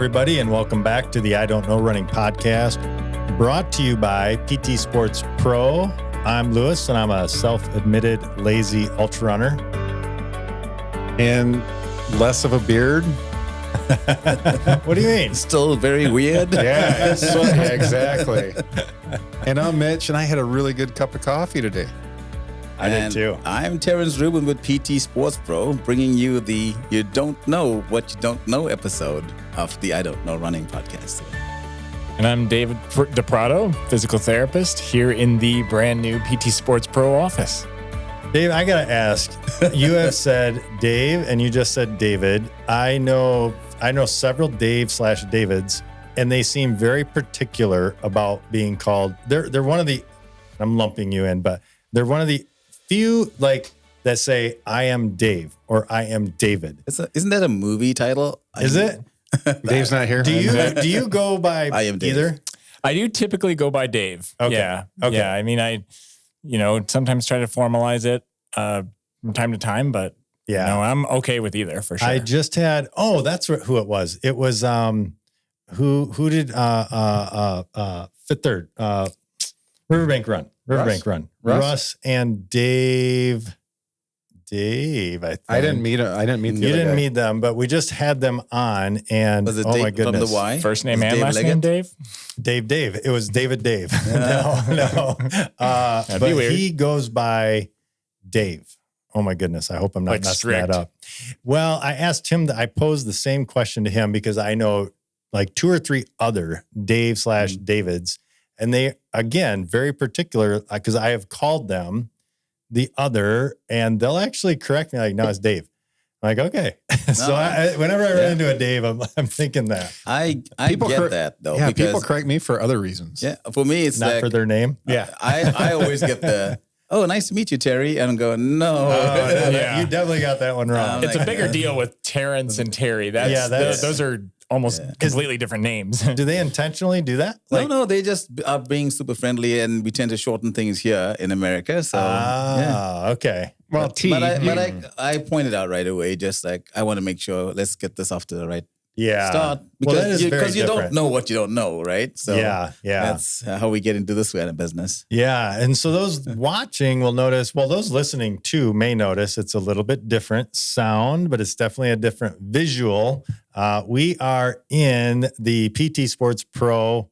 everybody, and welcome back to the I Don't Know Running podcast, brought to you by PT Sports Pro. I'm Lewis, and I'm a self-admitted lazy ultra runner. And less of a beard. What do you mean? Still very weird. Yeah, exactly. And I'm Mitch, and I had a really good cup of coffee today. I did too. I'm Terrence Rubin with PT Sports Pro, bringing you the You Don't Know What You Don't Know episode of the I Don't Know Running podcast. And I'm David DePrado, physical therapist, here in the brand new PT Sports Pro office. Dave, I got to ask, you have said Dave, and you just said David. I know several Dave/Davids, and they seem very particular about being called. They're one of the, I'm lumping you in, but they're one of the few that say I am Dave or I am David. Isn't that a movie title? Is it? Dave's not here. Do you go by I am Dave. either? I do typically go by Dave. Okay. Yeah. Okay. Yeah. I mean, I sometimes try to formalize it from time to time, but Yeah. I'm okay with either for sure. I just had, that's who it was. It was who did Fifth Third Riverbank Run. Russ and Dave, I think. I didn't meet the You didn't guy. meet them, but we just had them on, and Was it oh Dave my goodness, from the Y? First name Is and Dave last Leggett? name, Dave? Dave. It was David Dave. No. That'd But be weird. he goes by Dave. Oh my goodness. I hope I'm not Like messing strict. that up. Well, I asked him I posed the same question to him because I know like 2 or 3 other Dave/Davids. And they, again, very particular because I have called them the other, and they'll actually correct me like, no, it's Dave. I'm like, okay. So whenever I run into a Dave, I'm thinking that. I People get cor- that though. Yeah, because, people correct me for other reasons. Yeah, for me it's Not like for their name. I always get the nice to meet you, Terry, and I'm going no. Yeah. You definitely got that one wrong. It's a bigger deal with Terrence and Terry. Those are almost completely different names. Do they intentionally do that? No, they just are being super friendly, and we tend to shorten things here in America. So, Okay. Well, I pointed out right away, just like I want to make sure let's get this off to the right Yeah. start Well, that is very because you different. don't know what you don't know, right? So Yeah. that's how we get into this kind of business. Yeah. And so those watching will notice, those listening too may notice it's a little bit different sound, but it's definitely a different visual. We are in the PT Sports Pro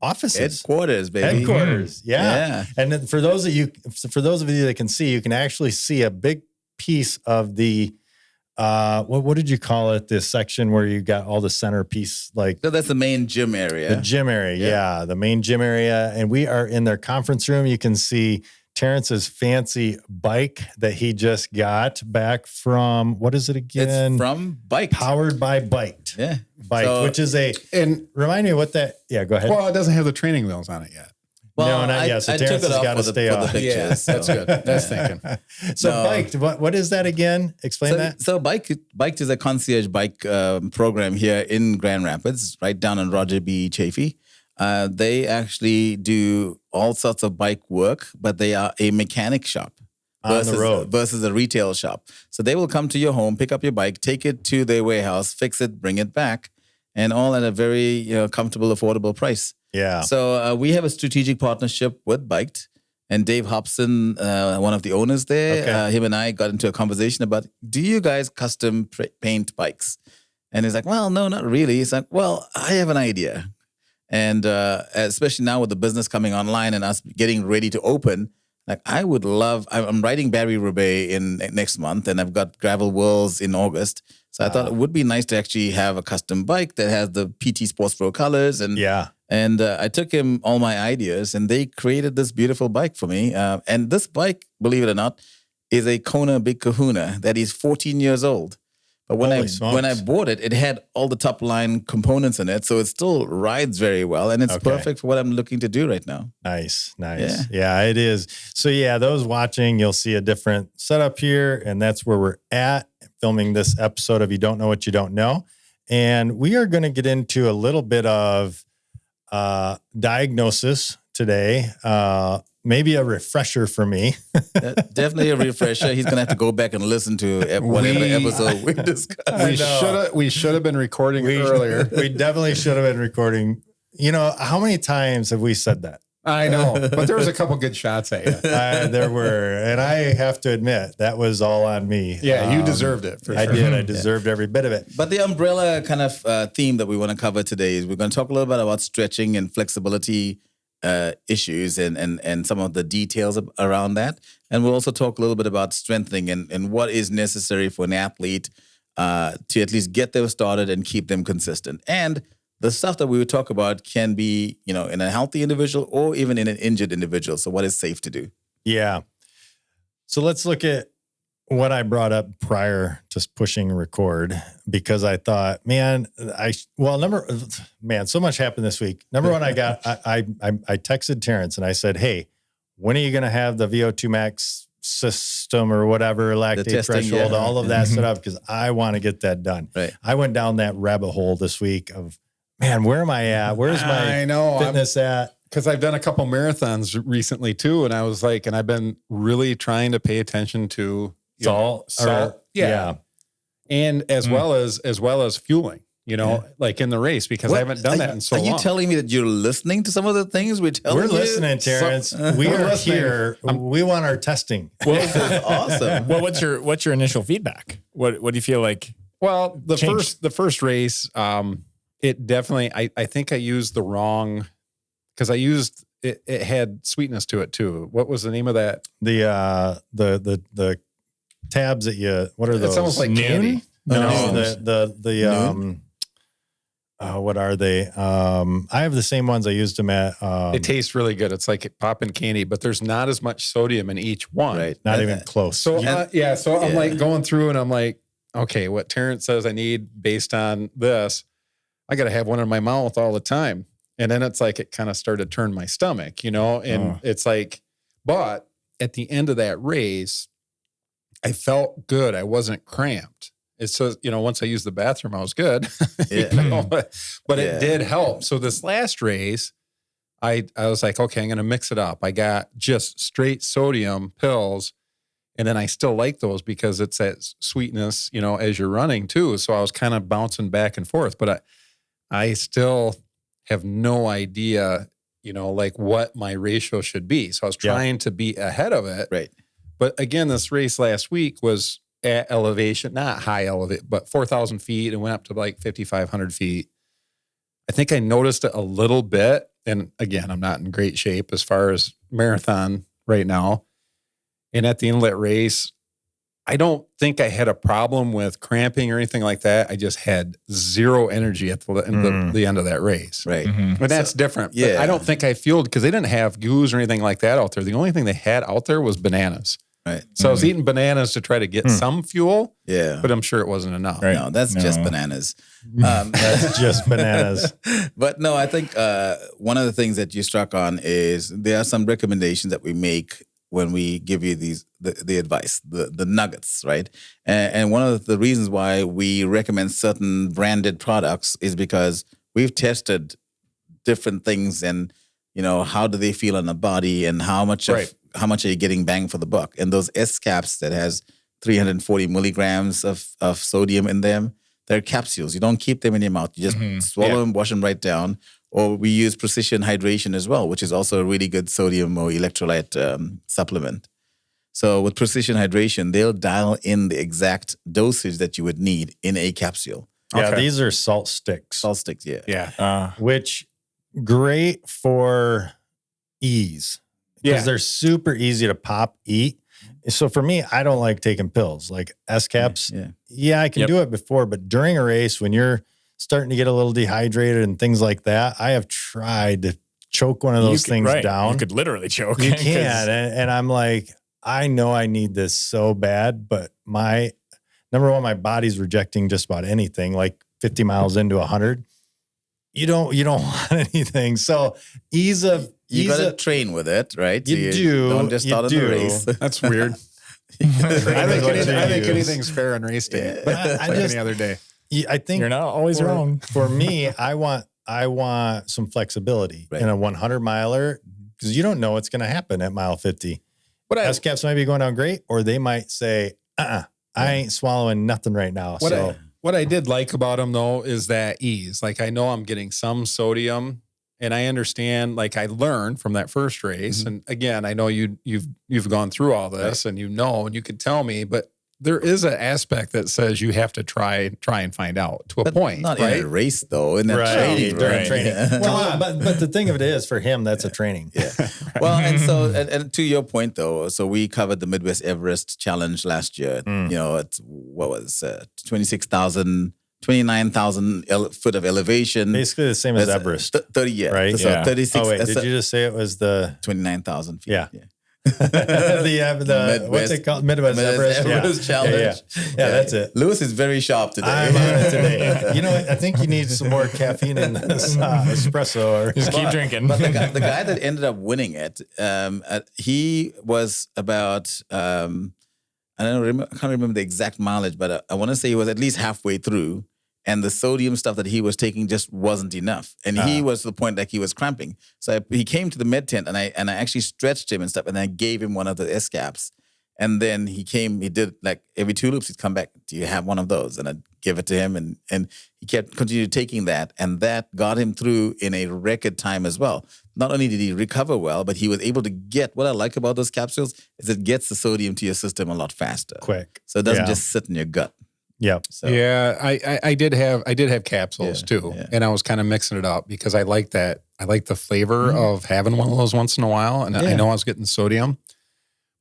offices. Headquarters, baby. Headquarters. Yeah. Yeah. And then for those of you that can see, you can actually see a big piece of the, what did you call it? This section where you got all the centerpiece, like So that's the main gym area. the gym area. Yeah. The main gym area. And we are in their conference room. You can see Terrence's fancy bike that he just got back from, what is it again? It's from Bike. Powered by Biked. Yeah. Bike, So- which is and remind me what that, go ahead. well, it doesn't have the training wheels on it yet. No, not yet. So I Terrence took it has off gotta for stay the off. pictures. Yeah, so- that's good. That's thinking. So No. Biked, what is that again? Explain that. So Biked is a concierge bike program here in Grand Rapids, right down on Roger B. Chafee. They actually do all sorts of bike work, but they are a mechanic shop. On the road. Versus a retail shop. So they will come to your home, pick up your bike, take it to their warehouse, fix it, bring it back, and all at a very comfortable, affordable price. Yeah. So we have a strategic partnership with Biked, and Dave Hobson, one of the owners there, Okay. him and I got into a conversation about, do you guys custom paint bikes? And he's like, well, no, not really. He's like, well, I have an idea. And especially now with the business coming online and us getting ready to open, like I would love, I'm writing Barry Roubaix in next month, and I've got Gravel Worlds in August. So I thought it would be nice to actually have a custom bike that has the PT Sports Pro colors. And Yeah. and I took him all my ideas, and they created this beautiful bike for me. And this bike, believe it or not, is a Kona Big Kahuna that is 14 years old. But when Holy I smokes. bought it, it had all the top line components in it, so it still rides very well, and it's Okay. perfect for what I'm looking to do right now. Nice. Yeah, it is. So those watching, you'll see a different setup here, and that's where we're at filming this episode of You Don't Know What You Don't Know. And we are going to get into a little bit of diagnosis today. maybe a refresher for me. Definitely a refresher. He's gonna have to go back and listen to whatever episode we discussed. We should have been recording earlier. We definitely should have been recording. How many times have we said that? I know, but there was a couple good shots at you. There were, and I have to admit that was all on me. Yeah, you deserved it. For I sure. did. I deserved every bit of it. But the umbrella kind of theme that we want to cover today is we're going to talk a little bit about stretching and flexibility issues and some of the details around that. And we'll also talk a little bit about strengthening and what is necessary for an athlete to at least get them started and keep them consistent. And the stuff that we would talk about can be, in a healthy individual or even in an injured individual. So what is safe to do? Yeah. So let's look at what I brought up prior to pushing record, because I thought, so much happened this week. Number one, I texted Terrence and I said, hey, when are you going to have the VO2 max system or whatever, lactate testing, threshold, all of that set up? Because I want to get that done. Right. I went down that rabbit hole this week of, man, where am I at? Where's my fitness at? Because I've done a couple marathons recently too, and I was like, and I've been really trying to pay attention to Salt. Yeah. And as well as fueling, like in the race, because I haven't done that in so long. Are you telling me that you're listening to some of the things we're telling you? We're listening, Terrence. We are here. We want our testing. Well, this is awesome. Well, what's your initial feedback? What do you feel like? Well, the changed? first race, it definitely, I think I used the wrong, because I used, it had sweetness to it too. What was the name of that? The tabs that you, what are those? It's almost like candy. No, what are they? I have the same ones. I used them at. It tastes really good. It's like popping candy, but there's not as much sodium in each one. Right. Not even close. So I'm like going through and I'm like, okay, what Terrence says I need based on this, I got to have one in my mouth all the time. And then it's like, it kind of started to turn my stomach, and it's like, but at the end of that race, I felt good. I wasn't cramped. It's so, once I used the bathroom, I was good, but it did help. So this last race, I was like, okay, I'm going to mix it up. I got just straight sodium pills. And then I still like those because it's that sweetness, as you're running too. So I was kind of bouncing back and forth, but I still have no idea, like what my ratio should be. So I was trying to be ahead of it. Right. But again, this race last week was at elevation, not high elevate, but 4,000 feet and went up to like 5,500 feet. I think I noticed it a little bit. And again, I'm not in great shape as far as marathon right now. And at the inlet race, I don't think I had a problem with cramping or anything like that. I just had zero energy at the end of that race. Right. But that's different. Yeah. But I don't think I fueled because they didn't have goos or anything like that out there. The only thing they had out there was bananas. Right. So I was eating bananas to try to get some fuel. Yeah. But I'm sure it wasn't enough. Right. No, that's just bananas. That's just bananas. But no, I think one of the things that you struck on is there are some recommendations that we make when we give you the advice, the nuggets, right? And one of the reasons why we recommend certain branded products is because we've tested different things and, how do they feel on the body and how much are you getting bang for the buck? And those S caps that has 340 milligrams of sodium in them, they're capsules. You don't keep them in your mouth. You just swallow them, wash them right down. Or we use Precision Hydration as well, which is also a really good sodium or electrolyte supplement. So with Precision Hydration, they'll dial in the exact dosage that you would need in a capsule. Yeah, these are salt sticks. Salt sticks, yeah. Yeah. Which great for ease. Because they're super easy to pop, eat. So for me, I don't like taking pills. Like S-caps, I can do it before, but during a race when you're starting to get a little dehydrated and things like that, I have tried to choke one of those things down. You could literally choke. You can. And I'm like, I know I need this so bad, but my body's rejecting just about anything, like 50 miles into 100. You don't want anything. So you got to train with it, right? You do. Don't just start in the race. That's weird. I think anything's fair in race day. But I like just, any other day. I think you're not always wrong. For me, I want some flexibility in a 100 miler. because you don't know what's going to happen at mile 50. What I, S caps might be going down great, or they might say, I ain't swallowing nothing right now. What I did like about them though is that ease. Like I know I'm getting some sodium, and I understand. Like I learned from that first race, and again, I know you've gone through all this, and and you can tell me, but there is an aspect that says you have to try and find out to a point, Not right? in a race though, in a training. During Right? training. Yeah. Well, but the thing of it is, for him, that's a training. Yeah. Well, and so and to your point though, so we covered the Midwest Everest Challenge last year. You know, it's what was 29,000 foot of elevation. Basically the same as Everest, 30 years, right? So Yeah. 36. Oh wait, did you just say it was the 29,000 feet? Yeah. the what's it called? Midwest Everest, Everest Challenge. Yeah, that's it. Lewis is very sharp today. I'm on it today. You know what? I think you need some more caffeine in this espresso. Or Just keep drinking. But the guy that ended up winning it, he was about I can't remember the exact mileage, but I want to say he was at least halfway through, and the sodium stuff that he was taking just wasn't enough, and he was to the point that he was cramping. So he came to the med tent, and I actually stretched him and stuff, and I gave him one of the S caps. And then he did like every 2 loops, he'd come back, do you have one of those? And I'd give it to him. And he continued taking that. And that got him through in a record time as well. Not only did he recover well, but he was able to get, what I like about those capsules is it gets the sodium to your system a lot faster. quick. So it doesn't just sit in your gut. Yep. So Yeah, I did have capsules too, and I was kind of mixing it up because I like that. I like the flavor of having one of those once in a while, and I know I was getting sodium.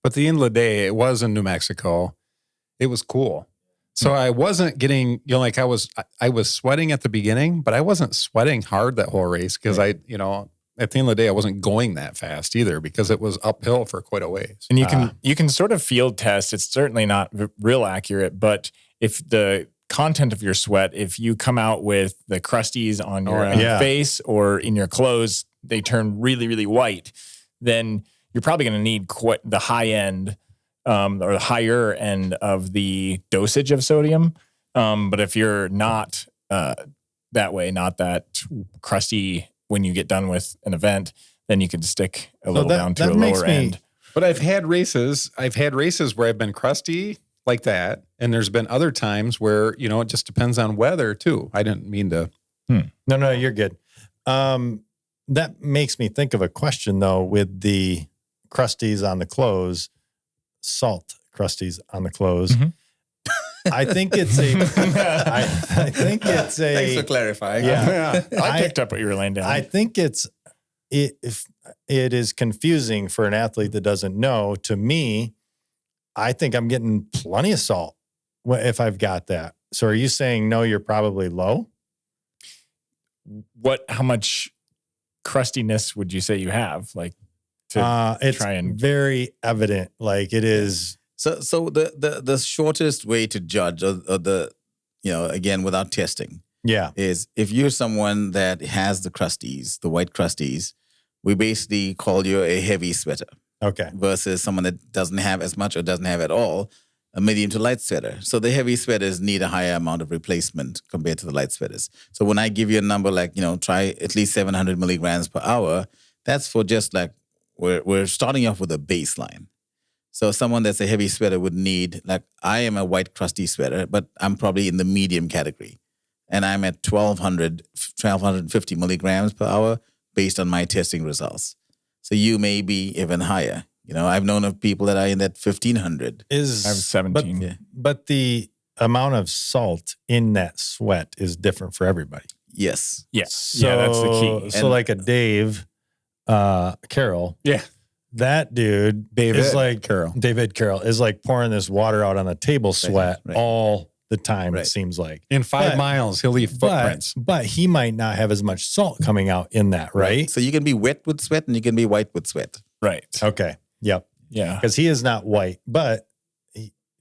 But at the end of the day, it was in New Mexico. It was cool. So I wasn't getting, like I was sweating at the beginning, but I wasn't sweating hard that whole race because at the end of the day, I wasn't going that fast either because it was uphill for quite a ways. And you can sort of field test. It's certainly not real accurate, but if the content of your sweat, if you come out with the crusties on your face or in your clothes, they turn really, really white, then you're probably going to need quite the high end or the higher end of the dosage of sodium. But if you're not that way, not that crusty when you get done with an event, then you can stick a little down to a lower end. But I've had races where I've been crusty like that. And there's been other times where, it just depends on weather too. I didn't mean to. No, you're good. That makes me think of a question though, with the crusties on the clothes, salt crusties on the clothes. I think it's I think it's a. Thanks for clarifying. Yeah. I picked up what you were laying down. I think if it is confusing for an athlete that doesn't know. To me, I think I'm getting plenty of salt if I've got that. So are you saying no, you're probably low? How much crustiness would you say you have? Like It's try and very evident. Like it is. So the shortest way to judge or again, without testing, is if you're someone that has the crusties, the white crusties, we basically call you a heavy sweater. Okay. Versus someone that doesn't have as much or doesn't have at all, a medium to light sweater. So the heavy sweaters need a higher amount of replacement compared to the light sweaters. So when I give you a number like, try at least 700 milligrams per hour, that's for just like, we're starting off with a baseline. So someone that's a heavy sweater would need, like I am a white crusty sweater, but I'm probably in the medium category. And I'm at 1,250 milligrams per hour based on my testing results. So you may be even higher. I've known of people that are in that 1,500. I have 17. But the amount of salt in that sweat is different for everybody. Yes. Yes. So, yeah, that's the key. So like a Dave Carroll. Yeah. That dude David Carroll is like pouring this water out on the table sweat all the time, it seems like. In 5 miles, he'll leave footprints. But he might not have as much salt coming out in that, right? So you can be wet with sweat and you can be white with sweat. Right. Okay. Yep. Yeah. Because he is not white, but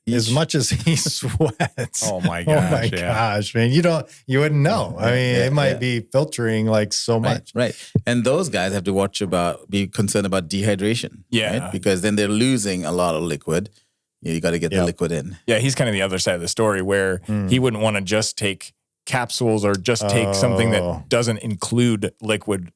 as much as he sweats. Oh my gosh, man. You wouldn't know. I mean, it might be filtering like so much. Right. And those guys have to be concerned about dehydration. Yeah. Right? Because then they're losing a lot of liquid. You got to get the liquid in. Yeah. He's kind of the other side of the story where he wouldn't want to just take capsules or just take something that doesn't include liquid,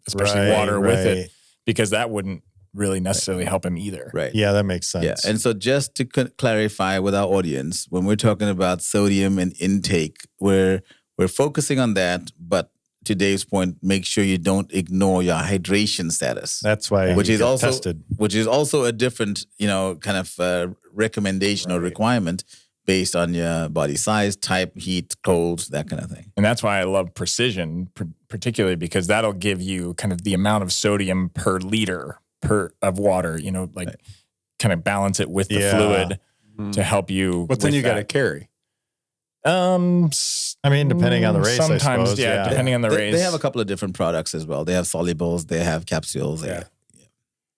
especially water with it. because that wouldn't really necessarily help him either. Right. Yeah, that makes sense. Yeah. And so just to clarify with our audience, when we're talking about sodium and intake, we're focusing on that, but to Dave's point, make sure you don't ignore your hydration status. That's why which you is get also tested. which is also a different, kind of recommendation or requirement based on your body size, type, heat, cold, that kind of thing. And that's why I love Precision, particularly because that'll give you kind of the amount of sodium per liter of water, kind of balance it with the fluid to help you. But then with you got to that. carry. I mean, depending on the race, sometimes, I suppose. Yeah. depending on the race. They have a couple of different products as well. They have solubles, they have capsules. Yeah.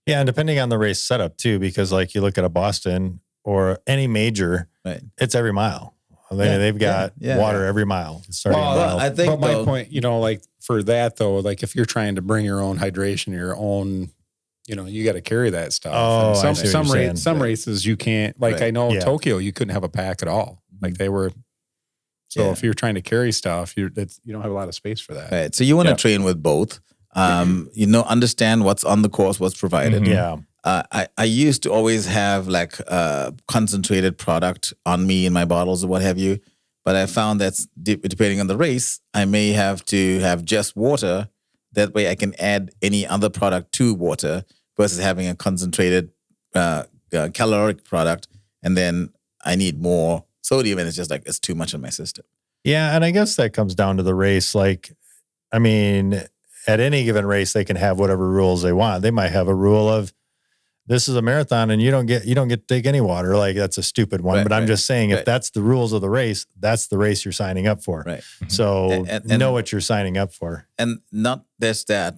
Yeah, and depending on the race setup too, because like you look at a Boston or any major, Right. it's every mile. They've got water every mile. Starting Well, a mile. I think but my though- point, like for that though, like if you're trying to bring your own hydration, your own, you got to carry that stuff. Oh, And I see what you're saying. some races you can't. Like Right. I know Yeah. Tokyo, you couldn't have a pack at all. Like they were. So Yeah. if you're trying to carry stuff, you don't have a lot of space for that. Right. So you want to Yeah. train with both. Understand what's on the course, what's provided. Mhm. yeah. I used to always have like concentrated product on me in my bottles or what have you. But I found that depending on the race, I may have to have just water. That way I can add any other product to water versus having a concentrated caloric product. And then I need more sodium and it's just like, it's too much in my system. Yeah, and I guess that comes down to the race. Like, I mean, at any given race, they can have whatever rules they want. They might have a rule of this is a marathon and you don't get to take any water. Like that's a stupid one. Right, but I'm right, just saying, if right. that's the rules of the race, that's the race you're signing up for. Right. So And- know what you're signing up for. And not just that,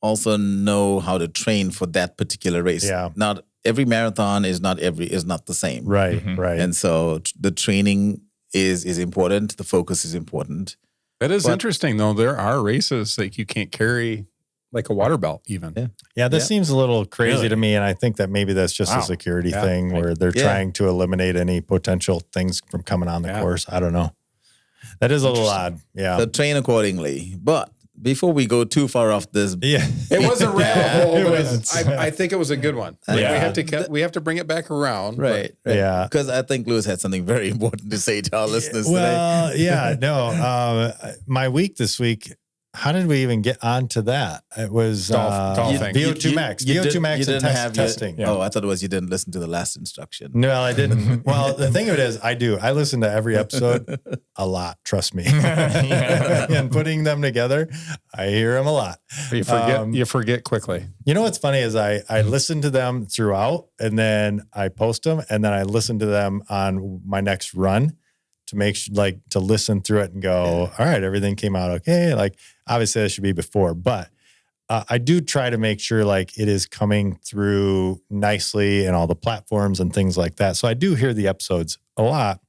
also know how to train for that particular race. Yeah. Not every marathon is not the same. Right, Mhm. right. And so the training is important. The focus is important. That is But- interesting though. There are races that you can't carry like a water belt even. Yeah. Yeah, this Yeah. seems a little crazy Really? to me. And I think that maybe that's just Wow. a security Yeah. thing where they're Yeah. trying to eliminate any potential things from coming on the Yeah. course. I don't know. That is a little odd. Yeah. So train accordingly. But before we go too far off this, yeah. It was a rabbit hole, It but was. I think it was a good one. Like, Yeah. we have to bring it back around. but- right? Yeah. Because I think Lewis had something very important to say to our listeners today. Well, yeah, no. My week this week, how did we even get onto that? It was Golfing. VO2 max. VO2 max and testing. Oh, I thought it was you didn't listen to the last instruction. No, I didn't. Well, the thing of it is, I do. I listen to every episode a lot. Trust me. And putting them together, I hear them a lot. You forget quickly. You know what's funny is I listen to them throughout, and then I post them, and then I listen to them on my next run to make sure, to listen through it and go, all right, everything came out okay. Like obviously that should be before, but I do try to make sure like it is coming through nicely and all the platforms and things like that. So I do hear the episodes a lot.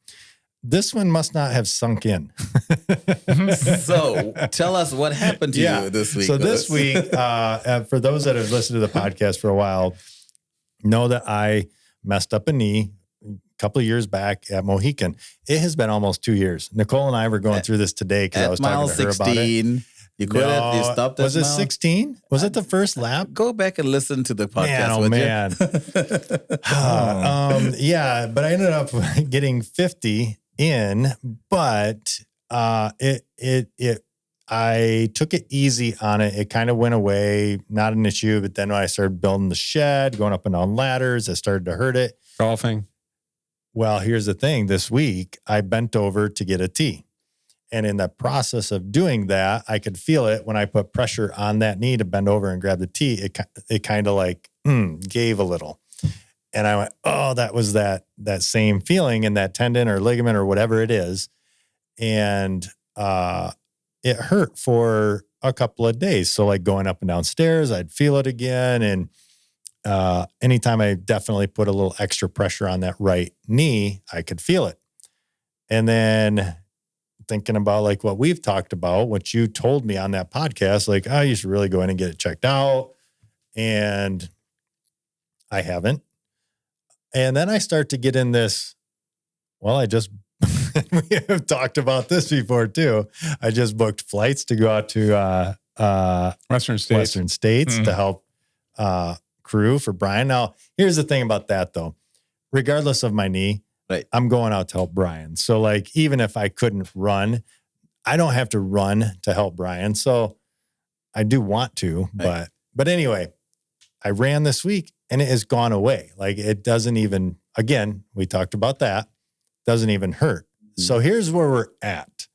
This one must not have sunk in. So tell us what happened to you this week. So this Lewis. week, for those that have listened to the podcast for a while, know that I messed up a knee a couple of years back at Mohican. It has been almost 2 years. Nicole and I were going through this today because I was talking to her about it. 16, you quit it. You stopped at Was it mile? 16? Was it the first lap? Go back and listen to the podcast. Man, oh would you? man. Yeah, but I ended up getting 50 in, but I took it easy on it. It kind of went away, not an issue. But then when I started building the shed, going up and down ladders, it started to hurt it. Golfing. Well, here's the thing. This week, I bent over to get a tee. And in the process of doing that, I could feel it when I put pressure on that knee to bend over and grab the tee. It kind of like gave a little. And I went, oh, that was that same feeling in that tendon or ligament or whatever it is. And it hurt for a couple of days. So like going up and down stairs, I'd feel it again. And anytime I definitely put a little extra pressure on that right knee, I could feel it. And then thinking about like what we've talked about, what you told me on that podcast, like, oh, you should really go in and get it checked out. And I haven't. And then I start to get in this, well, we have talked about this before too. I just booked flights to go out to Western States. Western States to help crew for Brian. Now, here's the thing about that though. Regardless of my knee, Right. I'm going out to help Brian. So like, even if I couldn't run, I don't have to run to help Brian. So I do want to, Right. but anyway, I ran this week and it has gone away. Like it doesn't even, again, we talked about that, doesn't even hurt. So here's where we're at.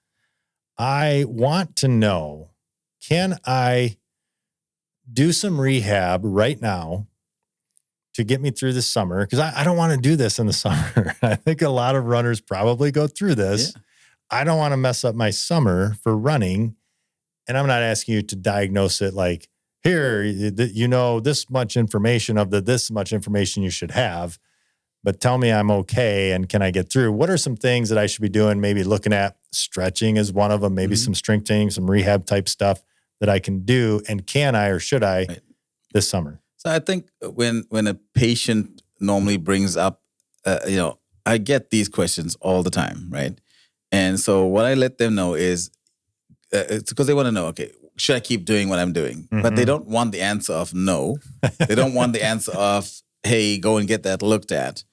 I want to know, can I do some rehab right now to get me through the summer? Because I don't want to do this in the summer. I think a lot of runners probably go through this. Yeah. I don't want to mess up my summer for running. And I'm not asking you to diagnose it like, here, you know, this much information of this much information you should have, but tell me I'm okay and can I get through? What are some things that I should be doing? Maybe looking at stretching is one of them, maybe some strength training, some rehab type stuff that I can do. And can I or should I this summer? So I think when a patient normally brings up, I get these questions all the time, right? And so what I let them know is, it's because they want to know, okay, should I keep doing what I'm doing? But they don't want the answer of no. They don't want the answer of, hey, go and get that looked at.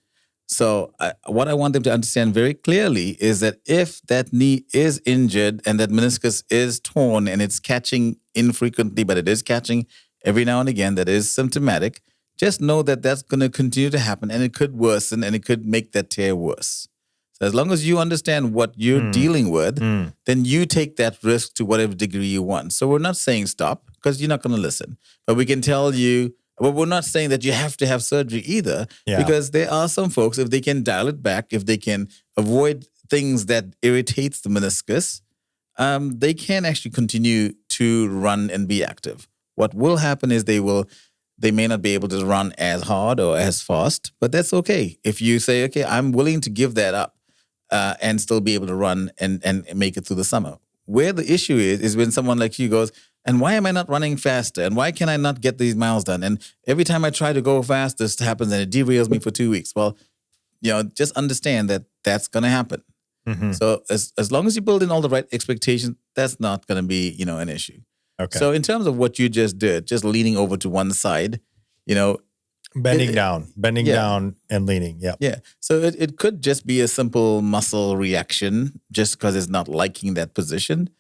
So what I want them to understand very clearly is that if that knee is injured and that meniscus is torn and it's catching infrequently, but it is catching every now and again, that is symptomatic, just know that that's going to continue to happen and it could worsen and it could make that tear worse. So as long as you understand what you're dealing with, then you take that risk to whatever degree you want. So we're not saying stop because you're not going to listen, but we can tell you. But we're not saying that you have to have surgery either, because there are some folks, if they can dial it back, if they can avoid things that irritates the meniscus, they can actually continue to run and be active. What will happen is they may not be able to run as hard or as fast, but that's okay. If you say, okay, I'm willing to give that up and still be able to run and make it through the summer. Where the issue is when someone like you goes, and why am I not running faster? And why can I not get these miles done? And every time I try to go fast, this happens and it derails me for 2 weeks. Well, just understand that that's going to happen. So as long as you build in all the right expectations, that's not going to be, an issue. Okay. So in terms of what you just did, just leaning over to one side, bending down and leaning. Yep. Yeah. So it could just be a simple muscle reaction just because it's not liking that position.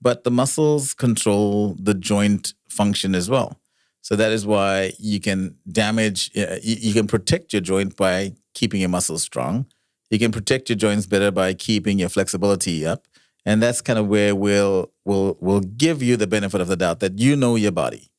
But the muscles control the joint function as well. So that is why you can you can protect your joint by keeping your muscles strong. You can protect your joints better by keeping your flexibility up. And that's kind of where we'll give you the benefit of the doubt that you know your body.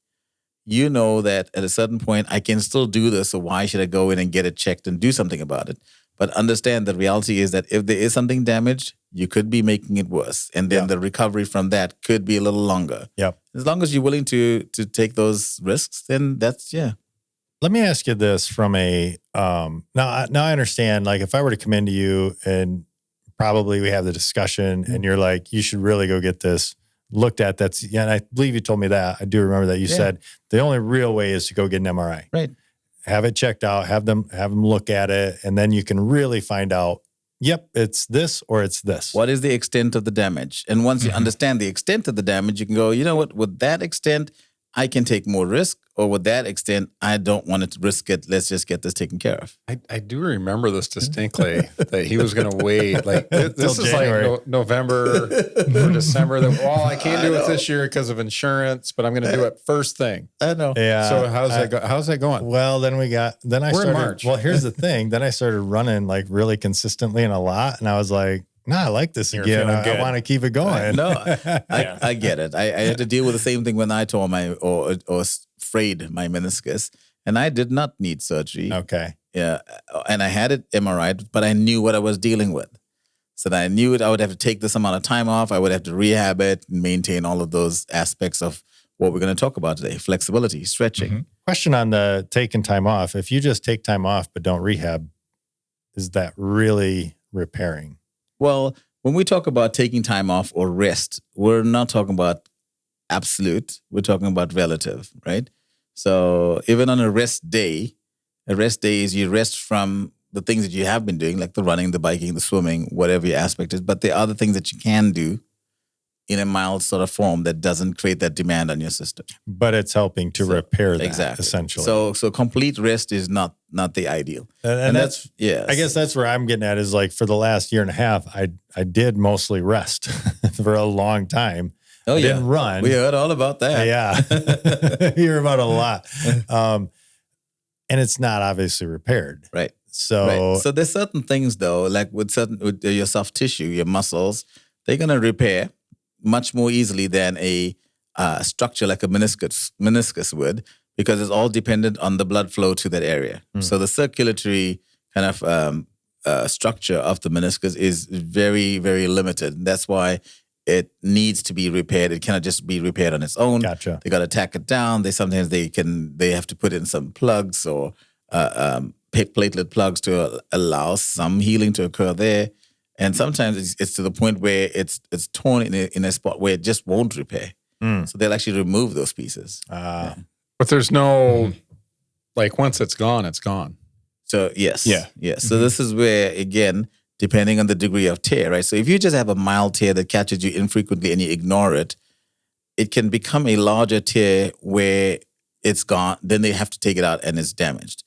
You know that at a certain point, I can still do this, so why should I go in and get it checked and do something about it? But understand the reality is that if there is something damaged, you could be making it worse. And then the recovery from that could be a little longer. Yep. As long as you're willing to take those risks, then that's, Let me ask you this from a, now I understand, like if I were to come into you and probably we have the discussion and you're like, you should really go get this looked at. And I believe you told me that. I do remember that you said the only real way is to go get an MRI. Right. Have it checked out, have them look at it, and then you can really find out, yep, it's this or it's this. What is the extent of the damage? And once you understand the extent of the damage, you can go, you know what, with that extent, I can take more risk, or with that extent, I don't want to risk it. Let's just get this taken care of. I do remember this distinctly, that he was going to wait. Like this is January. Like November or December. I can't do it this year because of insurance, but I'm going to do it first thing. I know. Yeah. So how's that going? Well, then I We're started. in March. Well, here's the thing. Then I started running like really consistently and a lot, and I was like, no, I like this You're again. feeling good. I want to keep it going. No, I get it. I had to deal with the same thing when I tore or frayed my meniscus, and I did not need surgery. Okay. Yeah, and I had it MRI'd, but I knew what I was dealing with. So that I knew I would have to take this amount of time off. I would have to rehab it and maintain all of those aspects of what we're going to talk about today: flexibility, stretching. Question on the taking time off. If you just take time off but don't rehab, is that really repairing? Well, when we talk about taking time off or rest, we're not talking about absolute. We're talking about relative, right? So even on a rest day is you rest from the things that you have been doing, like the running, the biking, the swimming, whatever your aspect is. But there are other things that you can do in a mild sort of form that doesn't create that demand on your system. But it's helping to repair that essentially. So complete rest is not the ideal. And that's I guess that's where I'm getting at is like for the last year and a half, I did mostly rest for a long time. Oh, I didn't run. We heard all about that. Yeah. You hear about it a lot. And it's not obviously repaired. Right. So there's certain things though, like with your soft tissue, your muscles, they're going to repair much more easily than a structure like a meniscus would, because it's all dependent on the blood flow to that area. So the circulatory kind of structure of the meniscus is very, very limited. That's why it needs to be repaired. It cannot just be repaired on its own. Gotcha. They got to tack it down. They have to put in some plugs or platelet plugs to allow some healing to occur there. And sometimes it's to the point where it's torn in a spot where it just won't repair. So they'll actually remove those pieces. But there's no, like, once it's gone, it's gone. So yes. Yeah. So this is where, again, depending on the degree of tear, right? So if you just have a mild tear that catches you infrequently and you ignore it, it can become a larger tear where it's gone. Then they have to take it out and it's damaged.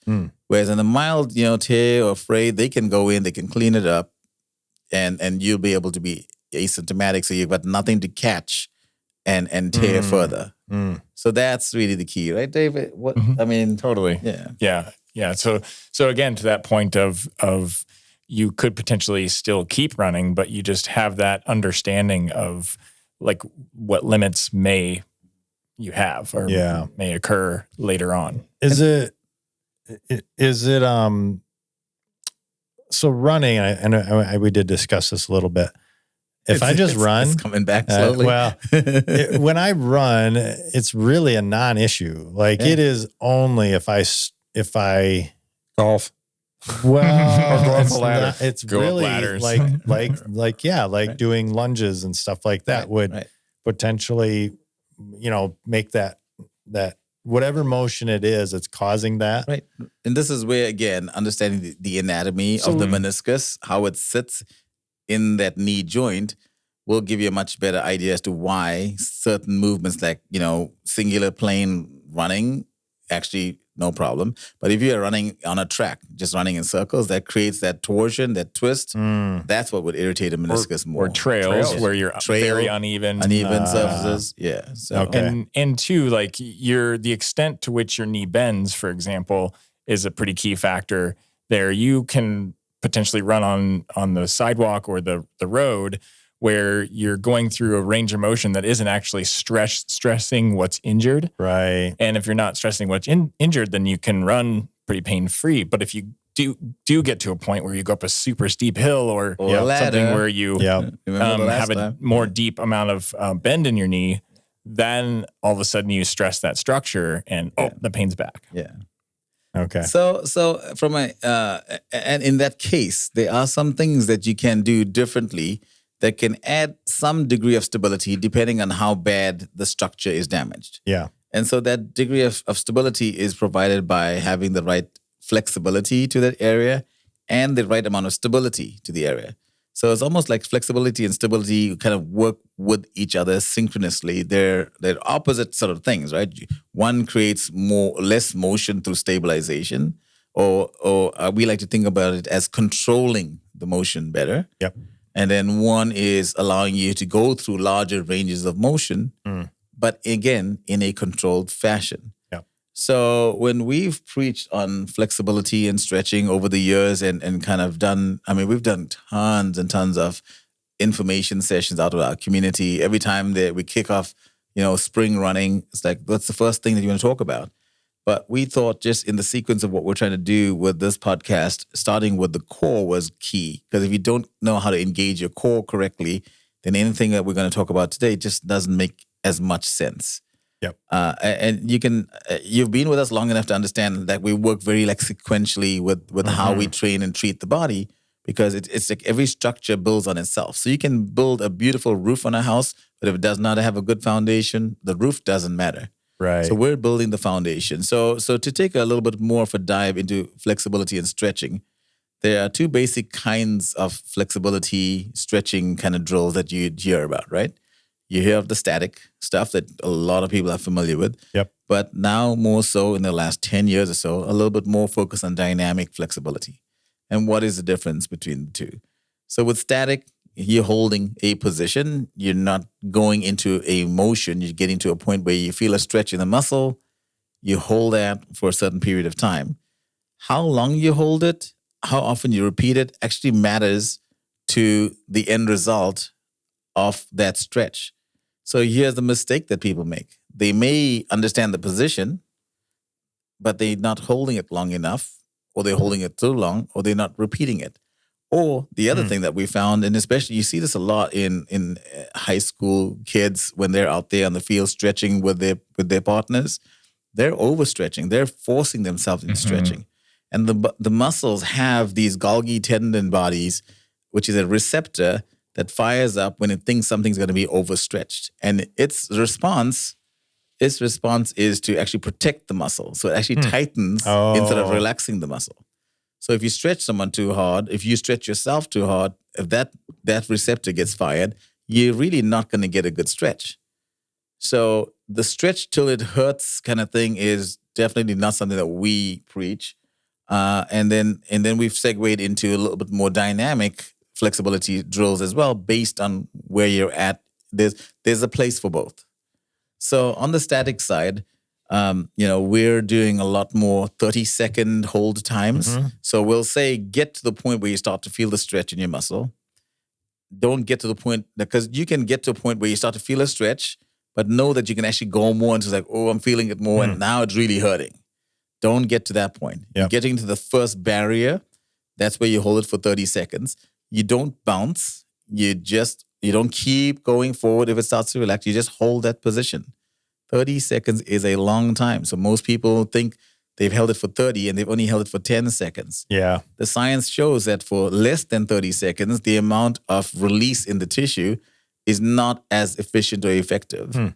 Whereas in a mild, tear or fray, they can go in, they can clean it up, and you'll be able to be asymptomatic. So you've got nothing to catch and tear further. So that's really the key, right, David? What I mean, Totally. Yeah. So again, to that point of you could potentially still keep running, but you just have that understanding of like what limits you have or may occur later on. Is it so running, and we did discuss this a little bit. If I just run, it's coming back slowly. When I run, it's really a non-issue. Like it is only if I golf. Well, Or go up a ladder. It's Go up really ladders. like doing lunges and stuff like that would potentially, make that whatever motion it is, it's causing that. Right. And this is where, again, understanding the anatomy of the meniscus, how it sits in that knee joint, will give you a much better idea as to why certain movements like, singular plane running, actually no problem. But if you're running on a track, just running in circles, that creates that torsion, that twist. That's what would irritate a meniscus more. Or trails where you're very uneven surfaces. Yeah. So. Okay. And two, like the extent to which your knee bends, for example, is a pretty key factor there. You can potentially run on the sidewalk or the road where you're going through a range of motion that isn't actually stressing what's injured. Right. And if you're not stressing what's injured, then you can run pretty pain-free. But if you do get to a point where you go up a super steep hill or something where you have a more deep amount of bend in your knee, then all of a sudden you stress that structure and the pain's back. Yeah. Okay. So from and in that case, there are some things that you can do differently that can add some degree of stability depending on how bad the structure is damaged. Yeah. And so that degree of stability is provided by having the right flexibility to that area and the right amount of stability to the area. So it's almost like flexibility and stability kind of work with each other synchronously. They're opposite sort of things, right? One creates less motion through stabilization, or we like to think about it as controlling the motion better. Yep. And then one is allowing you to go through larger ranges of motion, but again, in a controlled fashion. Yep. So when we've preached on flexibility and stretching over the years and kind of we've done tons and tons of information sessions out of our community. Every time that we kick off, spring running, it's like, what's the first thing that you want to talk about? But we thought just in the sequence of what we're trying to do with this podcast, starting with the core was key. Because if you don't know how to engage your core correctly, then anything that we're going to talk about today just doesn't make as much sense. Yep. And you've been with us long enough to understand that we work very sequentially with how we train and treat the body, because it's like every structure builds on itself. So you can build a beautiful roof on a house, but if it does not have a good foundation, the roof doesn't matter. Right. So we're building the foundation. So to take a little bit more of a dive into flexibility and stretching, there are two basic kinds of flexibility stretching kind of drills that you'd hear about, right? You hear of the static stuff that a lot of people are familiar with. Yep. But now more so in the last 10 years or so, a little bit more focus on dynamic flexibility. And what is the difference between the two? So with static, you're holding a position. You're not going into a motion. You're getting to a point where you feel a stretch in the muscle. You hold that for a certain period of time. How long you hold it, how often you repeat it actually matters to the end result of that stretch. So here's the mistake that people make. They may understand the position, but they're not holding it long enough, or they're holding it too long, or they're not repeating it. Or the other thing that we found, and especially you see this a lot in high school kids when they're out there on the field stretching with their partners, they're overstretching. They're forcing themselves into stretching. And the muscles have these Golgi tendon bodies, which is a receptor that fires up when it thinks something's going to be overstretched. And its response is to actually protect the muscle. So it actually tightens instead of relaxing the muscle. So if you stretch someone too hard, if you stretch yourself too hard, if that receptor gets fired, you're really not going to get a good stretch. So the stretch till it hurts kind of thing is definitely not something that we preach. And then we've segued into a little bit more dynamic flexibility drills as well, based on where you're at. There's a place for both. So on the static side, we're doing a lot more 30-second hold times. So we'll say get to the point where you start to feel the stretch in your muscle. Don't get to the point, because you can get to a point where you start to feel a stretch, but know that you can actually go more into like, oh, I'm feeling it more, and now it's really hurting. Don't get to that point. Yep. Getting to the first barrier, that's where you hold it for 30 seconds. You don't bounce. You don't keep going forward if it starts to relax. You just hold that position. 30 seconds is a long time. So most people think they've held it for 30 and they've only held it for 10 seconds. Yeah. The science shows that for less than 30 seconds, the amount of release in the tissue is not as efficient or effective.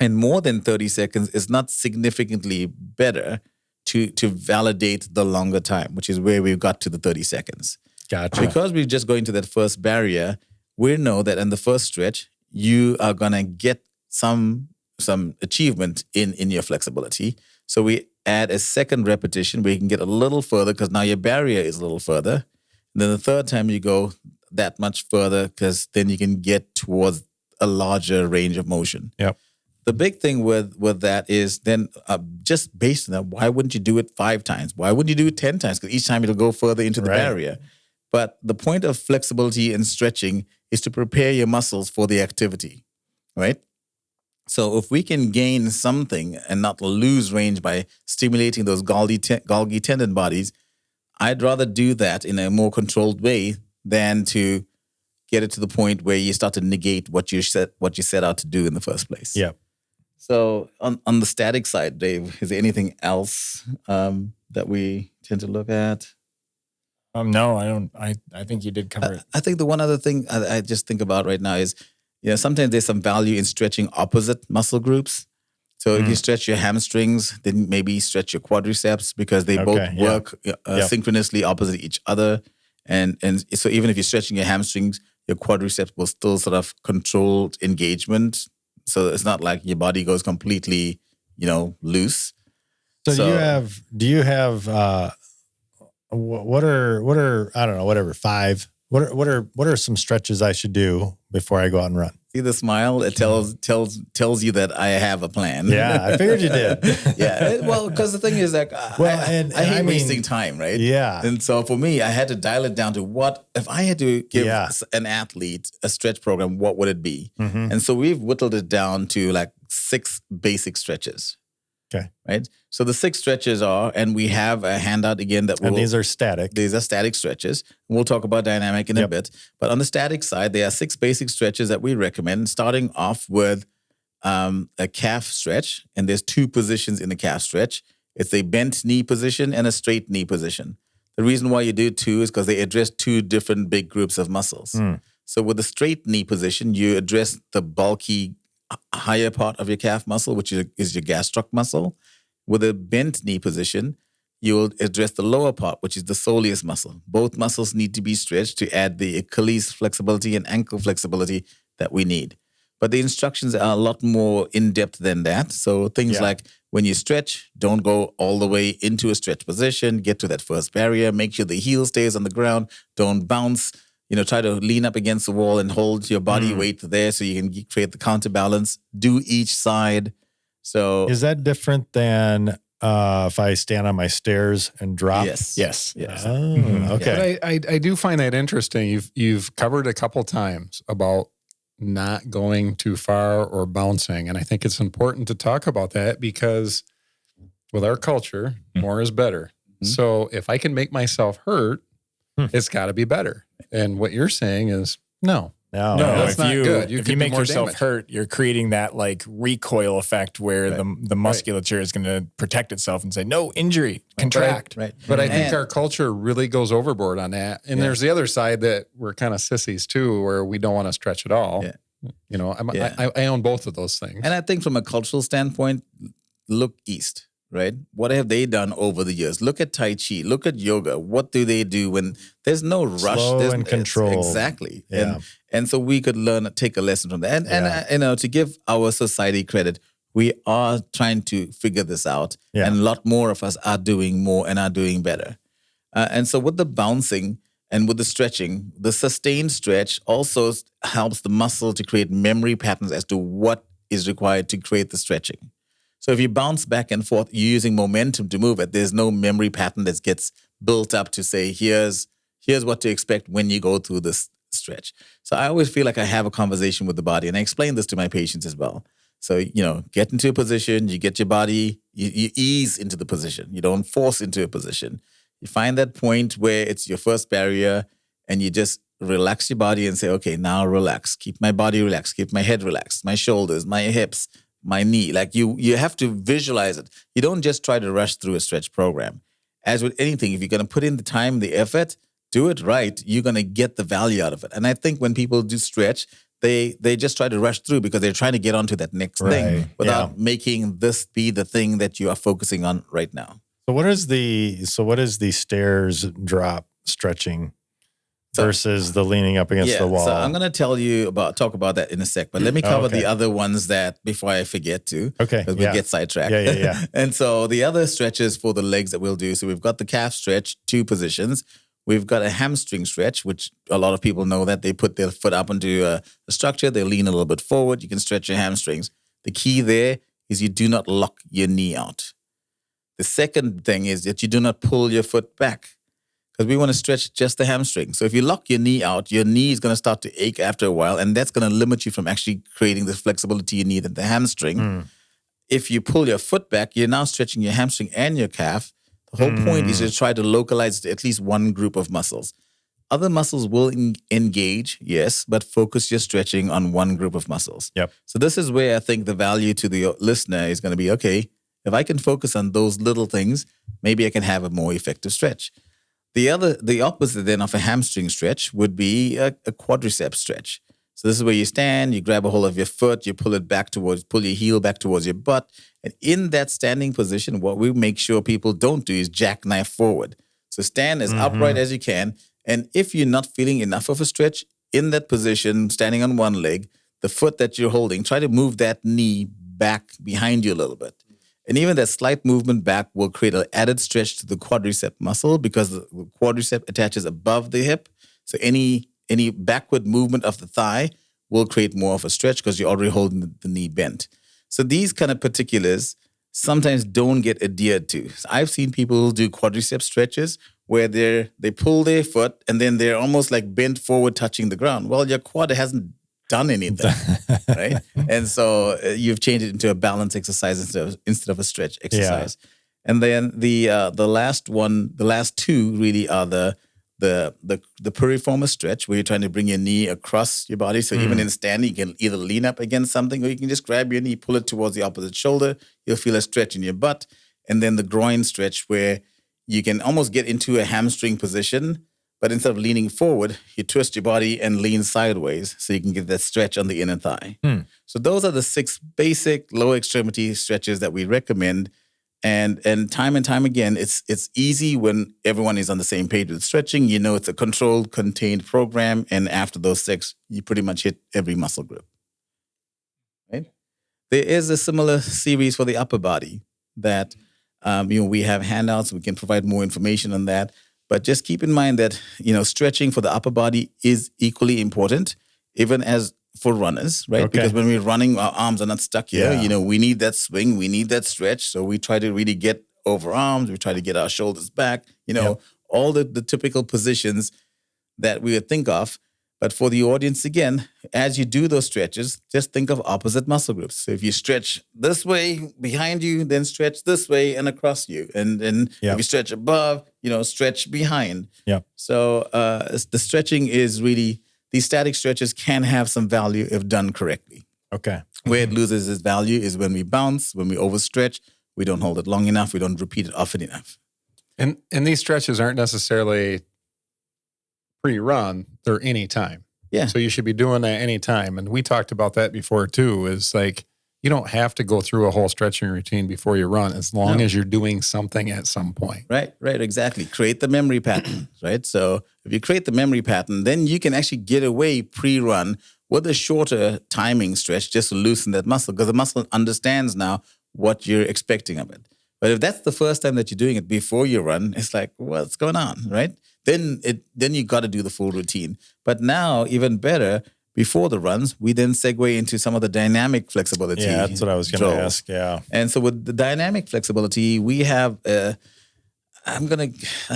And more than 30 seconds is not significantly better to validate the longer time, which is where we've got to the 30 seconds. Gotcha. Because we're just going to that first barrier, we know that in the first stretch, you are going to get some achievement in your flexibility. So we add a second repetition where you can get a little further, because now your barrier is a little further. And then the third time you go that much further, because then you can get towards a larger range of motion. Yep. The big thing with that is then just based on that, why wouldn't you do it 5 times? Why wouldn't you do it 10 times? Because each time it'll go further into the barrier. But the point of flexibility and stretching is to prepare your muscles for the activity, right? So if we can gain something and not lose range by stimulating those Golgi tendon bodies, I'd rather do that in a more controlled way than to get it to the point where you start to negate what you set out to do in the first place. Yeah. So on the static side, Dave, is there anything else that we tend to look at? No, I don't. I think you did cover it. I think the one other thing I just think about right now is, sometimes there's some value in stretching opposite muscle groups. So if you stretch your hamstrings, then maybe stretch your quadriceps, because they both work synchronously opposite each other. And so even if you're stretching your hamstrings, your quadriceps will still sort of controlled engagement. So it's not like your body goes completely, loose. So do you have what are I don't know, whatever, 5? What are some stretches I should do before I go out and run? See the smile? It tells you that I have a plan. Yeah, I figured you did. Well, because the thing is that I hate wasting time, right? Yeah. And so for me, I had to dial it down to what if I had to give an athlete a stretch program, what would it be? And so we've whittled it down to like 6 basic stretches. Okay. Right. So the 6 stretches are, and we have a handout again and these are static. These are static stretches. We'll talk about dynamic in a bit. But on the static side, there are 6 basic stretches that we recommend, starting off with a calf stretch. And there's 2 positions in the calf stretch. It's a bent knee position and a straight knee position. The reason why you do 2 is because they address 2 different big groups of muscles. So with the straight knee position, you address the bulky higher part of your calf muscle, which is your gastroc muscle. With a bent knee position, you will address the lower part, which is the soleus muscle. Both muscles need to be stretched to add the Achilles flexibility and ankle flexibility that we need. but the instructions are a lot more in depth than that. So things like when you stretch, don't go all the way into a stretch position, get to that first barrier, make sure the heel stays on the ground, don't bounce, try to lean up against the wall and hold your body weight there so you can create the counterbalance, do each side. So is that different than if I stand on my stairs and drop? Yes. Oh, okay. But I do find that interesting. You've covered a couple times about not going too far or bouncing. And I think it's important to talk about that because with our culture, more is better. So if I can make myself hurt, it's got to be better. And what you're saying is no, that's not good. If you make yourself hurt, you're creating that like recoil effect where the musculature is going to protect itself and say, no, injury, contract. Right. But I think our culture really goes overboard on that. And there's the other side that we're kind of sissies too, where we don't want to stretch at all. Yeah. I own both of those things. And I think from a cultural standpoint, look east, right? What have they done over the years? Look at Tai Chi, look at yoga. What do they do when there's no rush? Slow there's and control. Exactly. Yeah. And so we could take a lesson from that. And to give our society credit, we are trying to figure this out. Yeah. And a lot more of us are doing more and are doing better. And so with the bouncing and with the stretching, the sustained stretch also helps the muscle to create memory patterns as to what is required to create the stretching. So if you bounce back and forth, you're using momentum to move it. There's no memory pattern that gets built up to say, here's what to expect when you go through this stretch. So I always feel like I have a conversation with the body, and I explain this to my patients as well. So, get into a position, you get your body, you ease into the position. You don't force into a position. You find that point where it's your first barrier, and you just relax your body and say, okay, now relax. Keep my body relaxed. Keep my head relaxed, my shoulders, my hips, my knee. Like you have to visualize it. You don't just try to rush through a stretch program. As with anything, if you're going to put in the time, the effort, do it right, you're going to get the value out of it. And I think when people do stretch, they just try to rush through because they're trying to get onto that next thing without making this be the thing that you are focusing on right now. So what is the stairs drop stretching versus the leaning up against the wall? So I'm going to talk about that in a sec, but let me cover the other ones before I forget to. Okay. Because we get sidetracked. Yeah. And so the other stretches for the legs that we'll do. So we've got the calf stretch, 2 positions. We've got a hamstring stretch, which a lot of people know that they put their foot up into a structure. They lean a little bit forward. You can stretch your hamstrings. The key there is you do not lock your knee out. The second thing is that you do not pull your foot back because we want to stretch just the hamstring. So if you lock your knee out, your knee is going to start to ache after a while, and that's going to limit you from actually creating the flexibility you need at the hamstring. If you pull your foot back, you're now stretching your hamstring and your calf. The whole point is to try to localize at least one group of muscles. Other muscles will engage, yes, but focus your stretching on one group of muscles. Yep. So this is where I think the value to the listener is going to be, okay, if I can focus on those little things, maybe I can have a more effective stretch. The opposite then of a hamstring stretch would be a quadricep stretch. So this is where you stand, you grab a hold of your foot, you pull your heel back towards your butt. And in that standing position, what we make sure people don't do is jackknife forward. So stand as upright as you can. And if you're not feeling enough of a stretch in that position, standing on one leg, the foot that you're holding, try to move that knee back behind you a little bit. And even that slight movement back will create an added stretch to the quadricep muscle because the quadricep attaches above the hip. So any backward movement of the thigh will create more of a stretch because you're already holding the knee bent. So these kind of particulars sometimes don't get adhered to. So I've seen people do quadricep stretches where they pull their foot and then they're almost like bent forward touching the ground. Well, your quad hasn't done anything, right? And so you've changed it into a balance exercise instead of a stretch exercise. Yeah. And then the last two really are the piriformis stretch, where you're trying to bring your knee across your body. So even in standing, you can either lean up against something or you can just grab your knee, pull it towards the opposite shoulder. You'll feel a stretch in your butt. And then the groin stretch, where you can almost get into a hamstring position, but instead of leaning forward, you twist your body and lean sideways so you can get that stretch on the inner thigh. So those are the 6 basic lower extremity stretches that we recommend. And time again, it's easy when everyone is on the same page with stretching. You know, it's a controlled, contained program. And after those 6, you pretty much hit every muscle group. there is a similar series for the upper body that we have handouts. We can provide more information on that. But just keep in mind that stretching for the upper body is equally important, even as for runners, right? Okay. Because when we're running, our arms are not stuck here. Yeah. We need that swing, we need that stretch. So we try to really get over arms. We try to get our shoulders back. All the typical positions that we would think of. But for the audience, again, as you do those stretches, just think of opposite muscle groups. So if you stretch this way behind you, then stretch this way and across you. And then if you stretch above, stretch behind. Yep. So the stretching is really, these static stretches can have some value if done correctly. Okay. Where it loses its value is when we bounce, when we overstretch, we don't hold it long enough, we don't repeat it often enough. And these stretches aren't necessarily pre-run, they're any time. Yeah. So you should be doing that any time. And we talked about that before too, is like, you don't have to go through a whole stretching routine before you run, as long as you're doing something at some point. Right, exactly. Create the memory pattern, right? So if you create the memory pattern, then you can actually get away pre-run with a shorter timing stretch just to loosen that muscle, because the muscle understands now what you're expecting of it. But if that's the first time that you're doing it before you run, it's like, what's going on, right? Then you got to do the full routine. But now, even better, before the runs, we then segue into some of the dynamic flexibility. Yeah, that's what I was going to ask. Yeah. And so with the dynamic flexibility, we have, I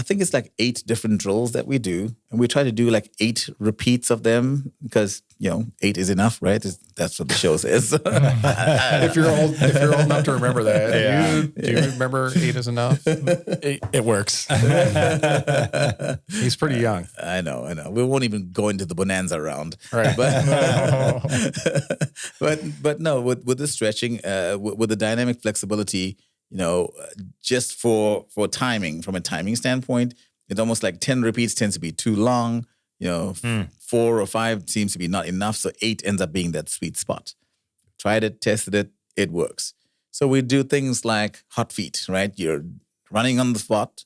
think it's like 8 different drills that we do. And we try to do like 8 repeats of them because, 8 is enough, right? That's what the show says. If you're old enough to remember that, do you remember 8 is enough? It works. He's pretty young. I know. We won't even go into the bonanza round. Right. But no, with the stretching, with the dynamic flexibility, just for timing, from a timing standpoint, it's almost like 10 repeats tends to be too long. 4 or 5 seems to be not enough. So 8 ends up being that sweet spot. Tried it, tested it, it works. So we do things like hot feet, right? You're running on the spot.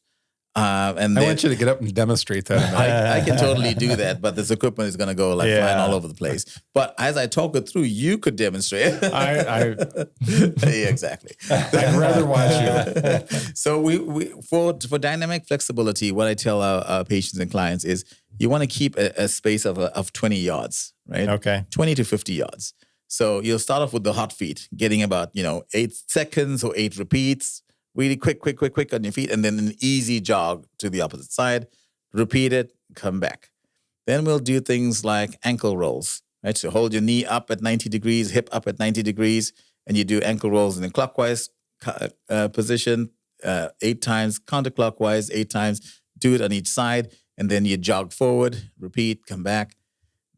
And I want you to get up and demonstrate that. I can totally do that, but this equipment is going to go flying all over the place. But as I talk it through, you could demonstrate. Yeah, exactly. I'd rather watch you. So we for dynamic flexibility, what I tell our patients and clients is you want to keep a space of 20 yards, right? Okay. 20 to 50 yards. So you'll start off with the hot feet, getting about 8 seconds or 8 repeats. Really quick on your feet, and then an easy jog to the opposite side. Repeat it, come back. Then we'll do things like ankle rolls, right? So hold your knee up at 90 degrees, hip up at 90 degrees, and you do ankle rolls in a clockwise position 8 times, counterclockwise 8 times. Do it on each side, and then you jog forward, repeat, come back.